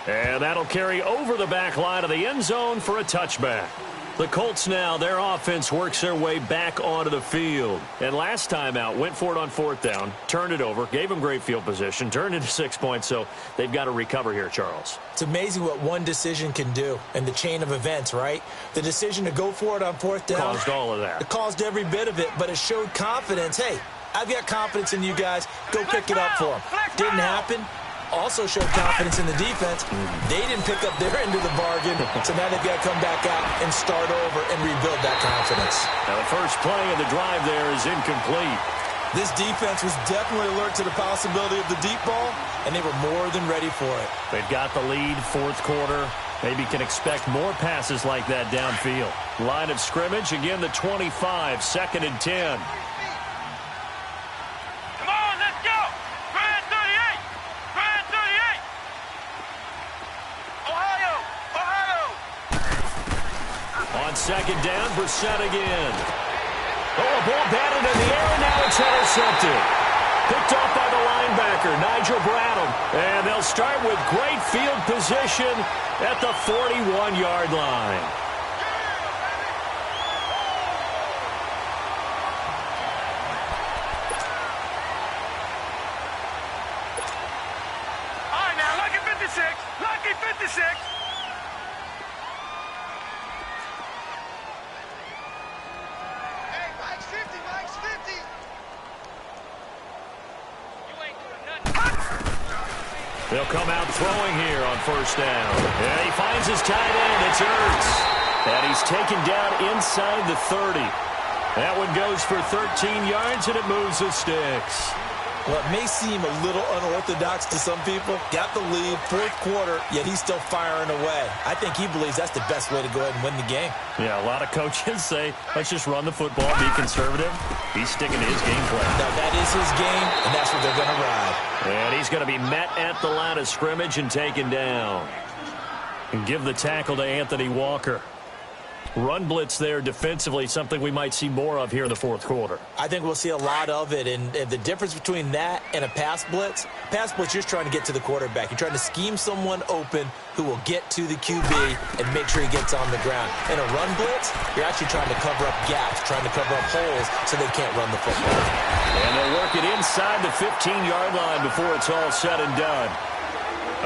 Speaker 1: And that'll carry over the back line of the end zone for a touchback. The Colts now, their offense works their way back onto the field. And last time out, went for it on fourth down, turned it over, gave them great field position, turned into 6 points, so they've got to recover here, Charles.
Speaker 2: It's amazing what one decision can do in the chain of events, right? The decision to go for it on fourth down.
Speaker 1: Caused all of that.
Speaker 2: It caused every bit of it, but it showed confidence. Hey, I've got confidence in you guys. Go pick it up for them. Didn't happen. Also showed confidence in the defense. They didn't pick up their end of the bargain, so now they've got to come back out and start over and rebuild that confidence.
Speaker 1: Now the first play of the drive there is incomplete.
Speaker 2: This defense was definitely alert to the possibility of the deep ball, and they were more than ready for it.
Speaker 1: They've got the lead, fourth quarter. Maybe can expect more passes like that downfield. Line of scrimmage, again the 25, second and 10. Second down, Brissett again. Oh, a ball batted in the air, and now it's intercepted. Picked off by the linebacker, Nigel Bradham. And they'll start with great field position at the 41-yard line.
Speaker 3: All right, now, lucky 56. Lucky 56.
Speaker 1: They'll come out throwing here on first down. And he finds his tight end. It's Ertz. And he's taken down inside the 30. That one goes for 13 yards, and it moves the sticks.
Speaker 2: Well, it may seem a little unorthodox to some people. Got the lead, fourth quarter, yet he's still firing away. I think he believes that's the best way to go ahead and win the game.
Speaker 1: Yeah, a lot of coaches say, let's just run the football, be conservative. He's sticking to his game plan.
Speaker 2: Now, that is his game, and that's what they're going to ride.
Speaker 1: And he's going to be met at the line of scrimmage and taken down. And give the tackle to Anthony Walker. Run blitz there defensively, something we might see more of here in the fourth quarter.
Speaker 2: I think we'll see a lot of it, and the difference between that and a pass blitz, you're just trying to get to the quarterback. You're trying to scheme someone open who will get to the QB and make sure he gets on the ground. In a run blitz, you're actually trying to cover up gaps, trying to cover up holes so they can't run the football.
Speaker 1: And they'll work it inside the 15-yard line before it's all said and done.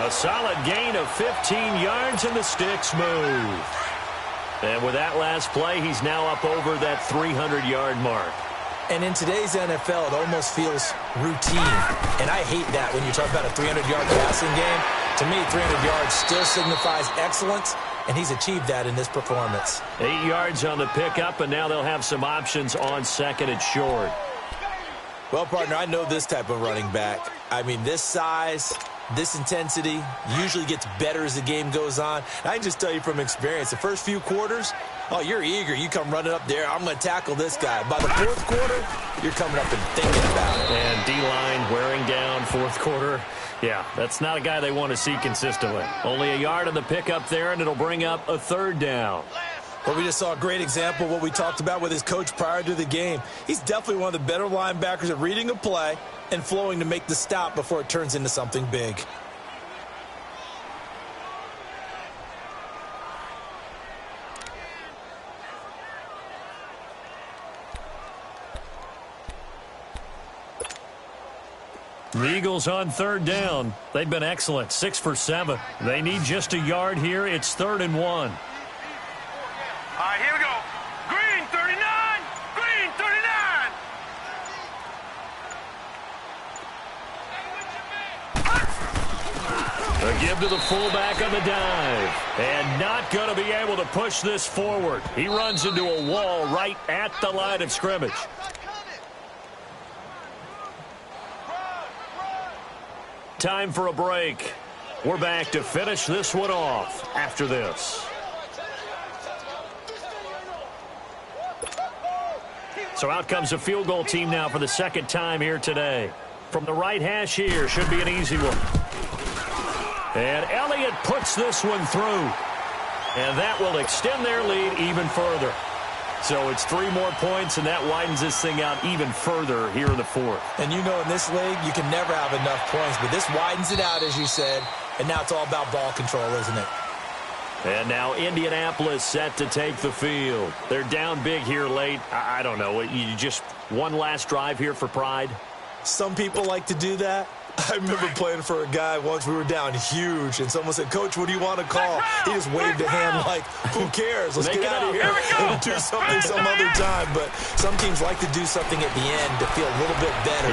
Speaker 1: A solid gain of 15 yards, and the sticks move. And with that last play, he's now up over that 300-yard mark.
Speaker 2: And in today's NFL, it almost feels routine. And I hate that when you talk about a 300-yard passing game. To me, 300 yards still signifies excellence, and he's achieved that in this performance.
Speaker 1: 8 yards on the pickup, and now they'll have some options on second and short.
Speaker 2: Well, partner, I know this type of running back. I mean, this size, this intensity usually gets better as the game goes on. And I can just tell you from experience, the first few quarters, oh, you're eager. You come running up there. I'm going to tackle this guy. By the fourth quarter, you're coming up and thinking about it.
Speaker 1: And D-line wearing down fourth quarter. Yeah, that's not a guy they want to see consistently. Only a yard on the pickup there, and it'll bring up a third down.
Speaker 2: Well, we just saw a great example of what we talked about with his coach prior to the game. He's definitely one of the better linebackers at reading a play and flowing to make the stop before it turns into something big.
Speaker 1: The Eagles on third down. They've been excellent, 6 for 7. They need just a yard here. It's 3rd and 1.
Speaker 3: All right, here we go. Green 39. Green 39.
Speaker 1: A give to the fullback on the dive. And not going to be able to push this forward. He runs into a wall right at the line of scrimmage. Time for a break. We're back to finish this one off after this. So out comes a field goal team now for the second time here today. From the right hash here, should be an easy one. And Elliott puts this one through. And that will extend their lead even further. So it's 3 more points, and that widens this thing out even further here in the fourth.
Speaker 2: And you know in this league, you can never have enough points, but this widens it out, as you said, and now it's all about ball control, isn't it?
Speaker 1: And now Indianapolis set to take the field. They're down big here late. I don't know. You just one last drive here for pride?
Speaker 2: Some people like to do that. I remember playing for a guy once. We were down huge, and someone said, "Coach, what do you want to call?" He just waved a hand like, "Who cares? Let's get out of here and do something some other time." But some teams like to do something at the end to feel a little bit better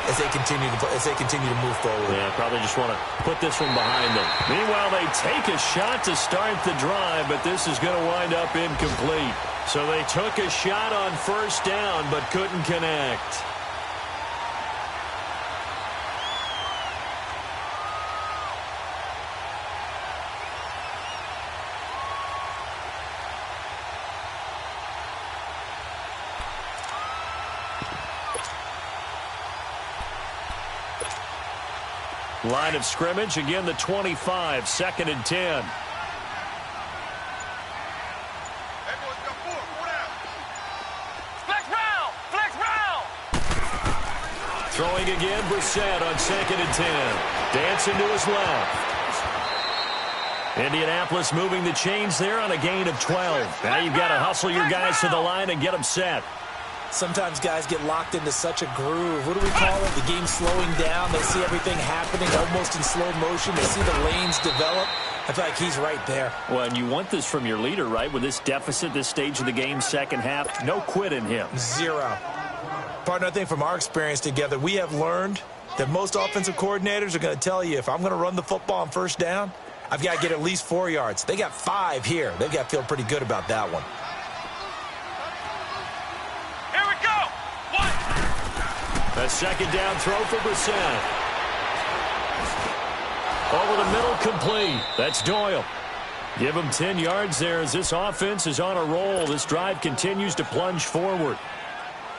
Speaker 2: as they continue to move forward.
Speaker 1: Yeah, probably just want to put this one behind them. Meanwhile, they take a shot to start the drive, but this is going to wind up incomplete. So they took a shot on first down, but couldn't connect. Line of scrimmage, again the 25, 2nd and 10.
Speaker 3: Flex round! Flex round!
Speaker 1: Throwing again, Brissett on 2nd and 10. Dancing to his left. Indianapolis moving the chains there on a gain of 12. Now you've got to hustle your guys to the line and get them set.
Speaker 2: Sometimes guys get locked into such a groove. What do we call it? The game's slowing down. They see everything happening almost in slow motion. They see the lanes develop. I feel like he's right there.
Speaker 1: Well, and you want this from your leader, right? With this deficit, this stage of the game, second half, no quit in him.
Speaker 2: 0. Partner, I think from our experience together, we have learned that most offensive coordinators are going to tell you, if I'm going to run the football on first down, I've got to get at least 4 yards. They got 5 here. They've got to feel pretty good about that one.
Speaker 3: Here we go. One.
Speaker 1: A second down throw for Brissett. Over the middle, complete. That's Doyle. Give him 10 yards there as this offense is on a roll. This drive continues to plunge forward.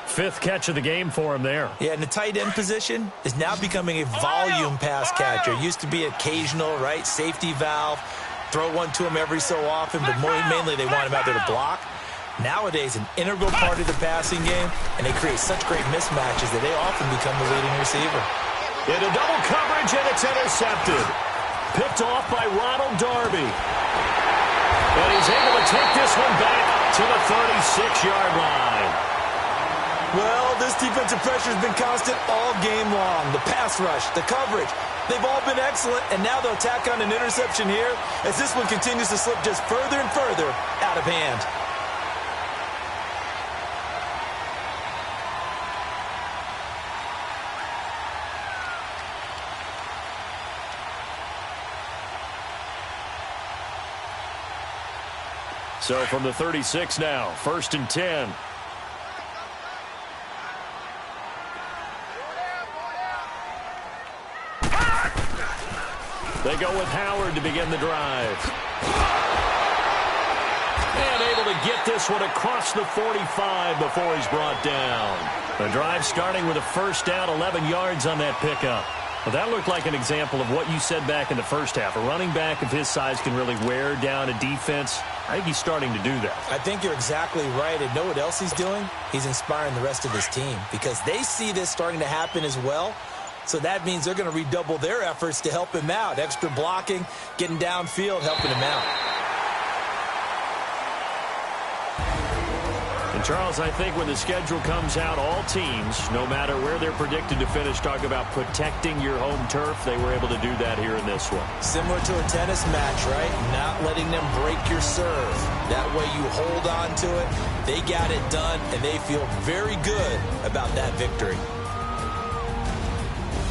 Speaker 1: 5th catch of the game for him there.
Speaker 2: Yeah, and the tight end position is now becoming a volume pass catcher. Used to be occasional, right? Safety valve. Throw one to him every so often, but mainly they want him out there to block. Nowadays, an integral part of the passing game, and they create such great mismatches that they often become the leading receiver.
Speaker 1: Into double coverage, and it's intercepted. Picked off by Ronald Darby. And he's able to take this one back to the 36-yard line.
Speaker 2: Well, this defensive pressure has been constant all game long. The pass rush, the coverage, they've all been excellent, and now they'll tack on an interception here as this one continues to slip just further and further out of hand.
Speaker 1: So from the 36 now, 1st and 10. They go with Howard to begin the drive. And able to get this one across the 45 before he's brought down. The drive starting with a first down, 11 yards on that pickup. Well, that looked like an example of what you said back in the first half. A running back of his size can really wear down a defense. I think he's starting to do that.
Speaker 2: I think you're exactly right. And know what else he's doing? He's inspiring the rest of his team because they see this starting to happen as well. So that means they're going to redouble their efforts to help him out. Extra blocking, getting downfield, helping him out.
Speaker 1: And Charles, I think when the schedule comes out, all teams, no matter where they're predicted to finish, talk about protecting your home turf. They were able to do that here in this one.
Speaker 2: Similar to a tennis match, right? Not letting them break your serve. That way you hold on to it. They got it done, and they feel very good about that victory.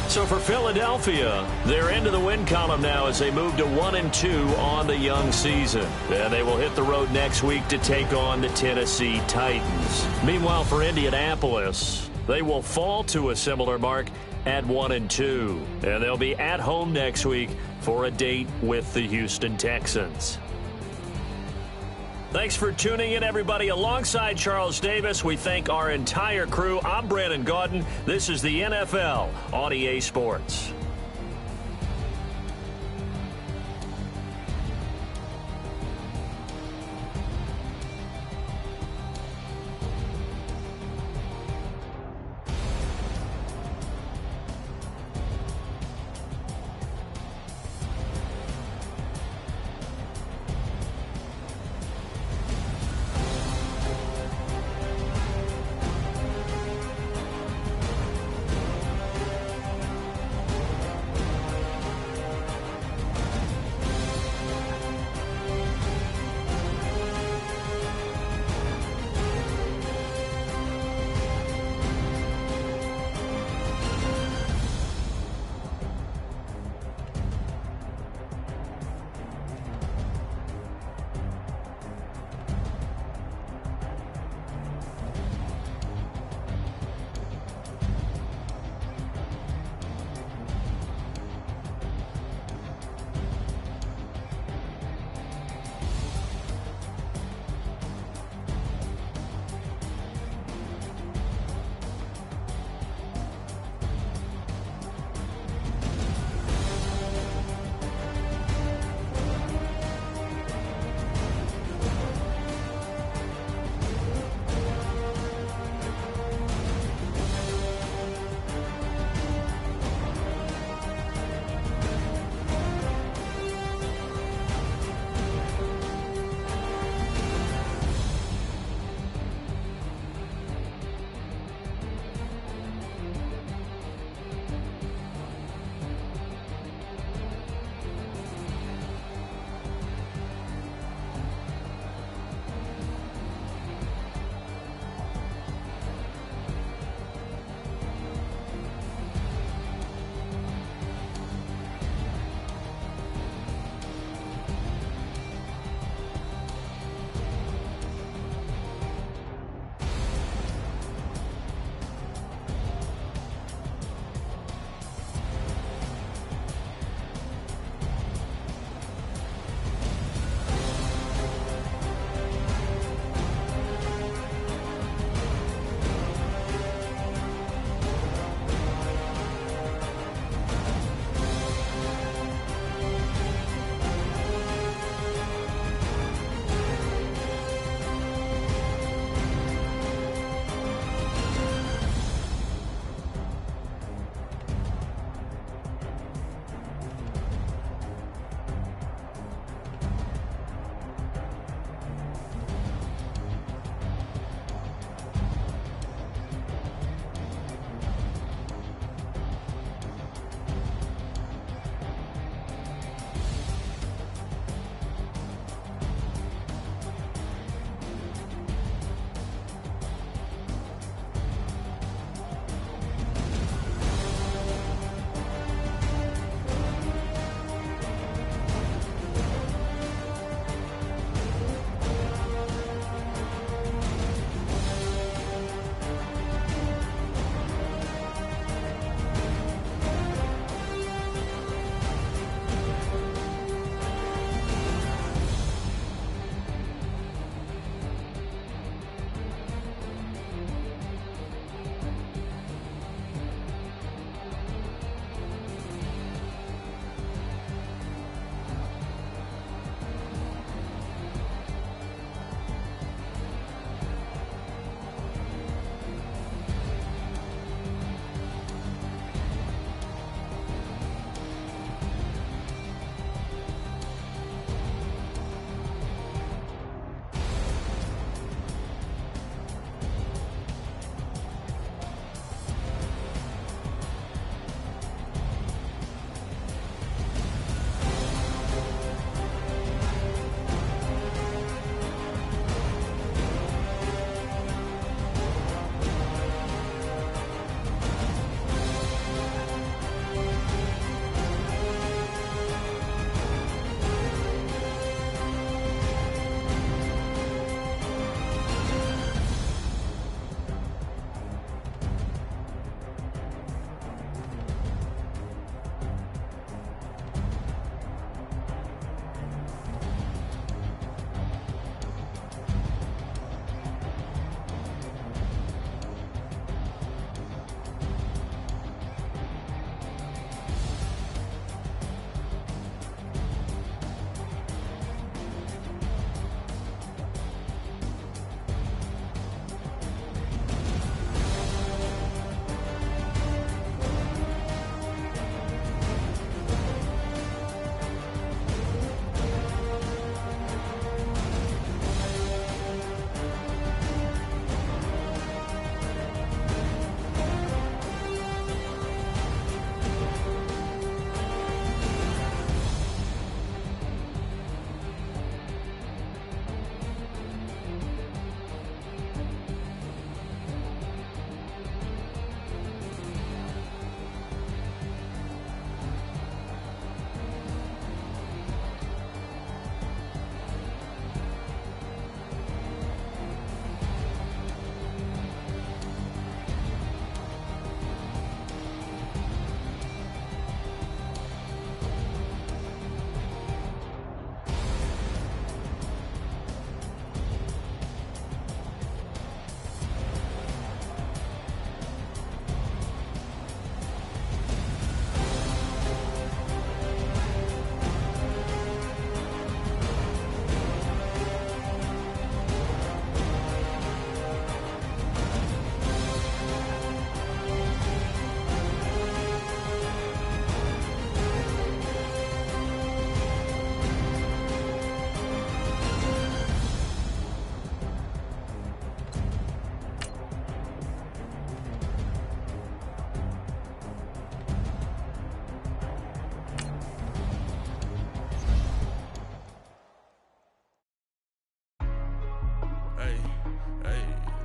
Speaker 1: So for Philadelphia, they're into the win column now as they move to 1-2 on the young season. And they will hit the road next week to take on the Tennessee Titans. Meanwhile, for Indianapolis, they will fall to a similar mark at 1-2. And they'll be at home next week for a date with the Houston Texans. Thanks for tuning in, everybody. Alongside Charles Davis, we thank our entire crew. I'm Brandon Gaudin. This is the NFL on EA Sports.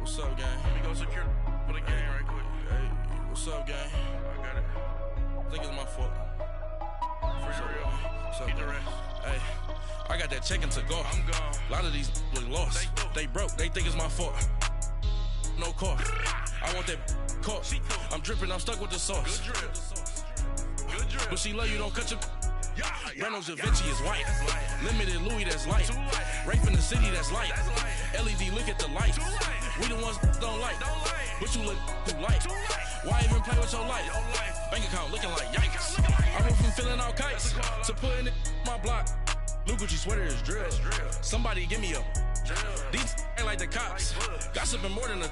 Speaker 4: What's up, gang?
Speaker 3: Let me go secure for the game right quick.
Speaker 4: Hey, what's up, gang?
Speaker 3: I got it.
Speaker 4: I think it's my fault.
Speaker 3: For real.
Speaker 4: What's up,
Speaker 3: Keep the
Speaker 4: gang?
Speaker 3: rest.
Speaker 4: Hey, I got that chicken to go.
Speaker 3: I'm gone.
Speaker 4: A lot of these look lost. They broke. They think it's my fault. No car. I want that caught. I'm dripping. I'm stuck with the sauce.
Speaker 3: Good drip. Good drip.
Speaker 4: But she love you. Don't cut your.
Speaker 3: Yeah,
Speaker 4: Reynolds Da Vinci is white.
Speaker 3: That's light.
Speaker 4: Limited Louis, that's light.
Speaker 3: Too light.
Speaker 4: Rape in the city, that's light.
Speaker 3: That's light.
Speaker 4: LED, look at the lights.
Speaker 3: Too light.
Speaker 4: We the ones don't like.
Speaker 3: Don't like.
Speaker 4: But you look too light.
Speaker 3: Too light.
Speaker 4: Why even play with your life?
Speaker 3: Your life.
Speaker 4: Bank account looking like yikes.
Speaker 3: Looking like
Speaker 4: I went from filling out kites
Speaker 3: That's a
Speaker 4: to putting it in my block. New Gucci sweater is drill.
Speaker 3: That's drill.
Speaker 4: Somebody give me a.
Speaker 3: Drill.
Speaker 4: These ain't like the cops.
Speaker 3: Like bugs.
Speaker 4: Gossiping more than a.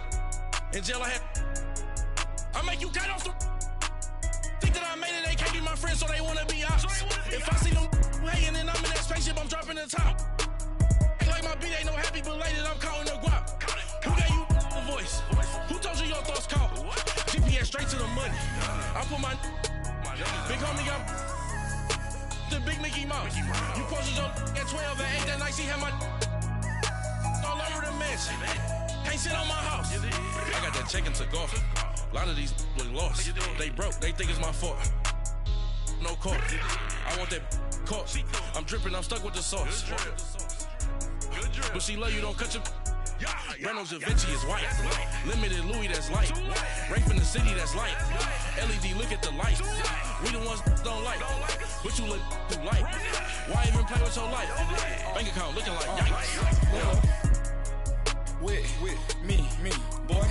Speaker 4: In jail I had. I make you cut off the. Think that I made it, they can't be my friends, so they wanna be ops. If I see them hating and I'm in that spaceship, I'm dropping the top. Ain't like my beat ain't no happy belated, I'm counting the guap. Who gave you a voice? Who told you your thoughts count? GPS straight to the money. I put my big homie got the big Mickey Mouse. You posted your at 12 and 8 that night, she had my all over the mansion. Can't sit on my house. I got that chicken to go. A lot of these look lost. They broke, they think it's my fault. No car. I want that caught. I'm dripping, I'm stuck with the sauce.
Speaker 3: Good drip.
Speaker 4: But she love you, don't cut your.
Speaker 3: Yeah,
Speaker 4: Reynolds Da Vinci is white.
Speaker 3: That's light.
Speaker 4: Limited Louis, that's light.
Speaker 3: Too light.
Speaker 4: Rape in the city, that's light. LED, look at the lights. We the ones don't like. But you look too light. Why even play with your life? Bank account looking like yikes.
Speaker 5: With me, boy.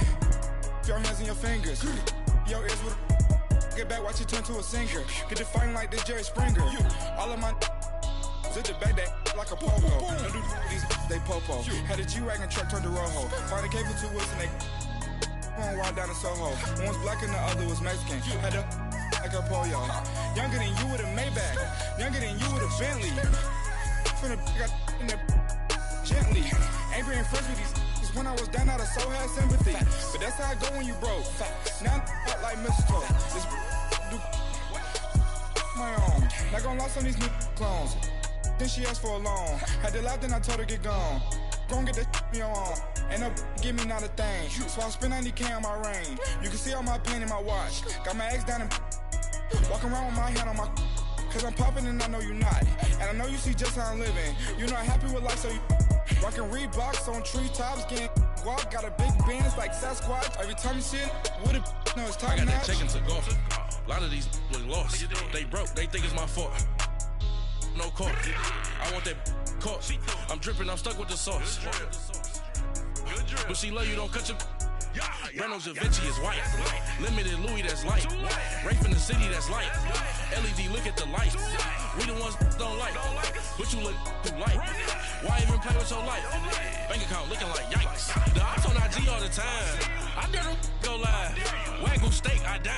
Speaker 5: Your hands and your fingers. Your ears with get back, watch it turn to a singer. Get the fighting like this Jerry Springer. All of my zip the back that like a pogo. Don't do these they popo. Had a G-Wagon truck turned to Rojo. Find a cable 2 wheels and they going wild down in Soho. One was black and the other was Mexican. Had a like a pollo. Younger than you with a Maybach. Younger than you with a Bentley. From the got in the gently. Ain't being friends with these. When I was down, I so had sympathy. But that's how I go when you broke. Now I'm out like mistletoe. This do my own. Not gonna lost on these new clones. Then she asked for a loan. Had to laugh, then I told her get gone. Gon' get that me on. Ain't no give me not a thing. So I spend 90K on my range. You can see all my pain in my watch. Got my ex down and walking around with my hand on my. Cause I'm popping and I know you not. And I know you see just how I'm living. You're not happy with life, so you rockin' Reeboks on treetops, getting guap. Got a big bands like Sasquatch. Every time you see it, with it, no, it's top
Speaker 4: I got
Speaker 5: notch.
Speaker 4: that chicken to go. A lot of these look lost. They broke, they think it's my fault. No car. I want that caught. I'm dripping, I'm stuck with the sauce.
Speaker 3: Good drip.
Speaker 4: But she love you, don't cut your.
Speaker 3: Yeah,
Speaker 4: Reynolds Da Vinci is white. Limited Louis, that's light. Rape in the city, that's light. LED, look at the lights. We the ones don't like. But you look too light. Why even play with your life? Bank account looking like yikes. The ops on IG all the time. I dare them go live. Wagyu steak, I dine.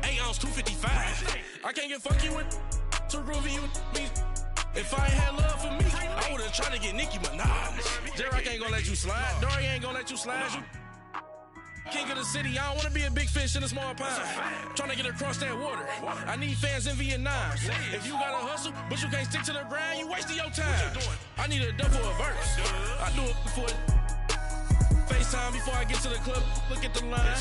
Speaker 4: 8 ounce, 255. I can't get funky with too groovy you me. If I ain't had love for me, I would've tried to get Nicki Minaj. J-Rock ain't gonna let you slide. Dory ain't gonna let you slide. You king of the city, I don't wanna be a big fish in a small pond. Tryna get across that water. I need fans in Vietnam. If you gotta hustle, but you can't stick to the grind, you wasting your time. I need a double a verse. I do it before FaceTime before I get to the club. Look at the line.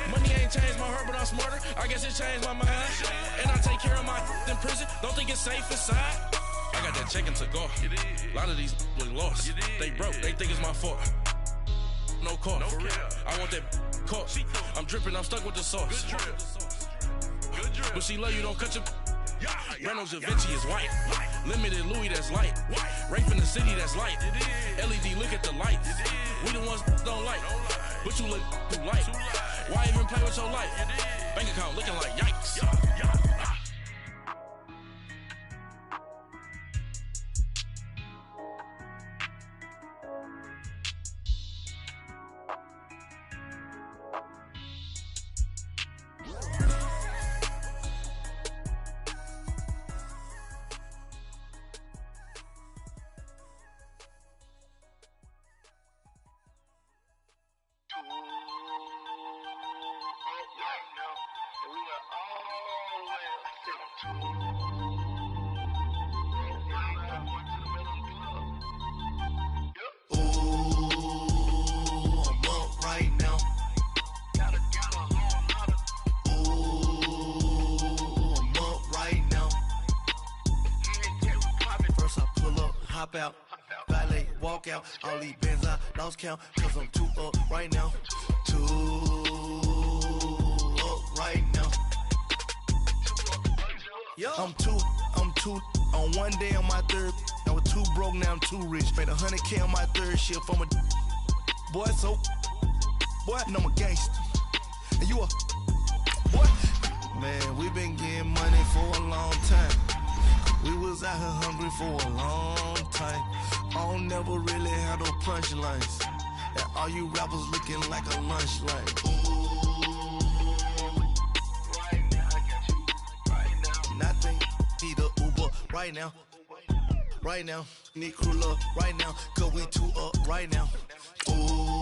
Speaker 4: Money ain't changed my heart, but I'm smarter. I guess it changed my mind. And I take care of my in prison. Don't think it's safe inside. I got that chicken to go. A lot of these look lost. They broke, they think it's my fault. No car. I want that caught. I'm dripping, I'm stuck with the sauce.
Speaker 3: Good drip.
Speaker 4: But she love you, don't cut your.
Speaker 3: Yeah,
Speaker 4: Reynolds Da Vinci is white. Limited Louis, that's light. Rape in the city, that's light. LED, look at the lights. We the ones don't like. But you look too light. Why even play with your life? Bank account looking like yikes.
Speaker 3: We went all the way
Speaker 6: walk out. All these bands I lost count, cause I'm too up right now. Too up right now. I'm too on one day on my third. I was too broke, now I'm too rich. Made 100K on my third shift. I'm a boy, so boy, and I'm a gangster. And you a boy. Man, we been getting money for a long time. We was out here hungry for a long time. I don't never really have no punchlines. And all you rappers looking like a lunch line. Right now, I got you. Right now. Nothing. Need a Uber right now. Right now. Need crew love right now. Cause we too up right now. Ooh.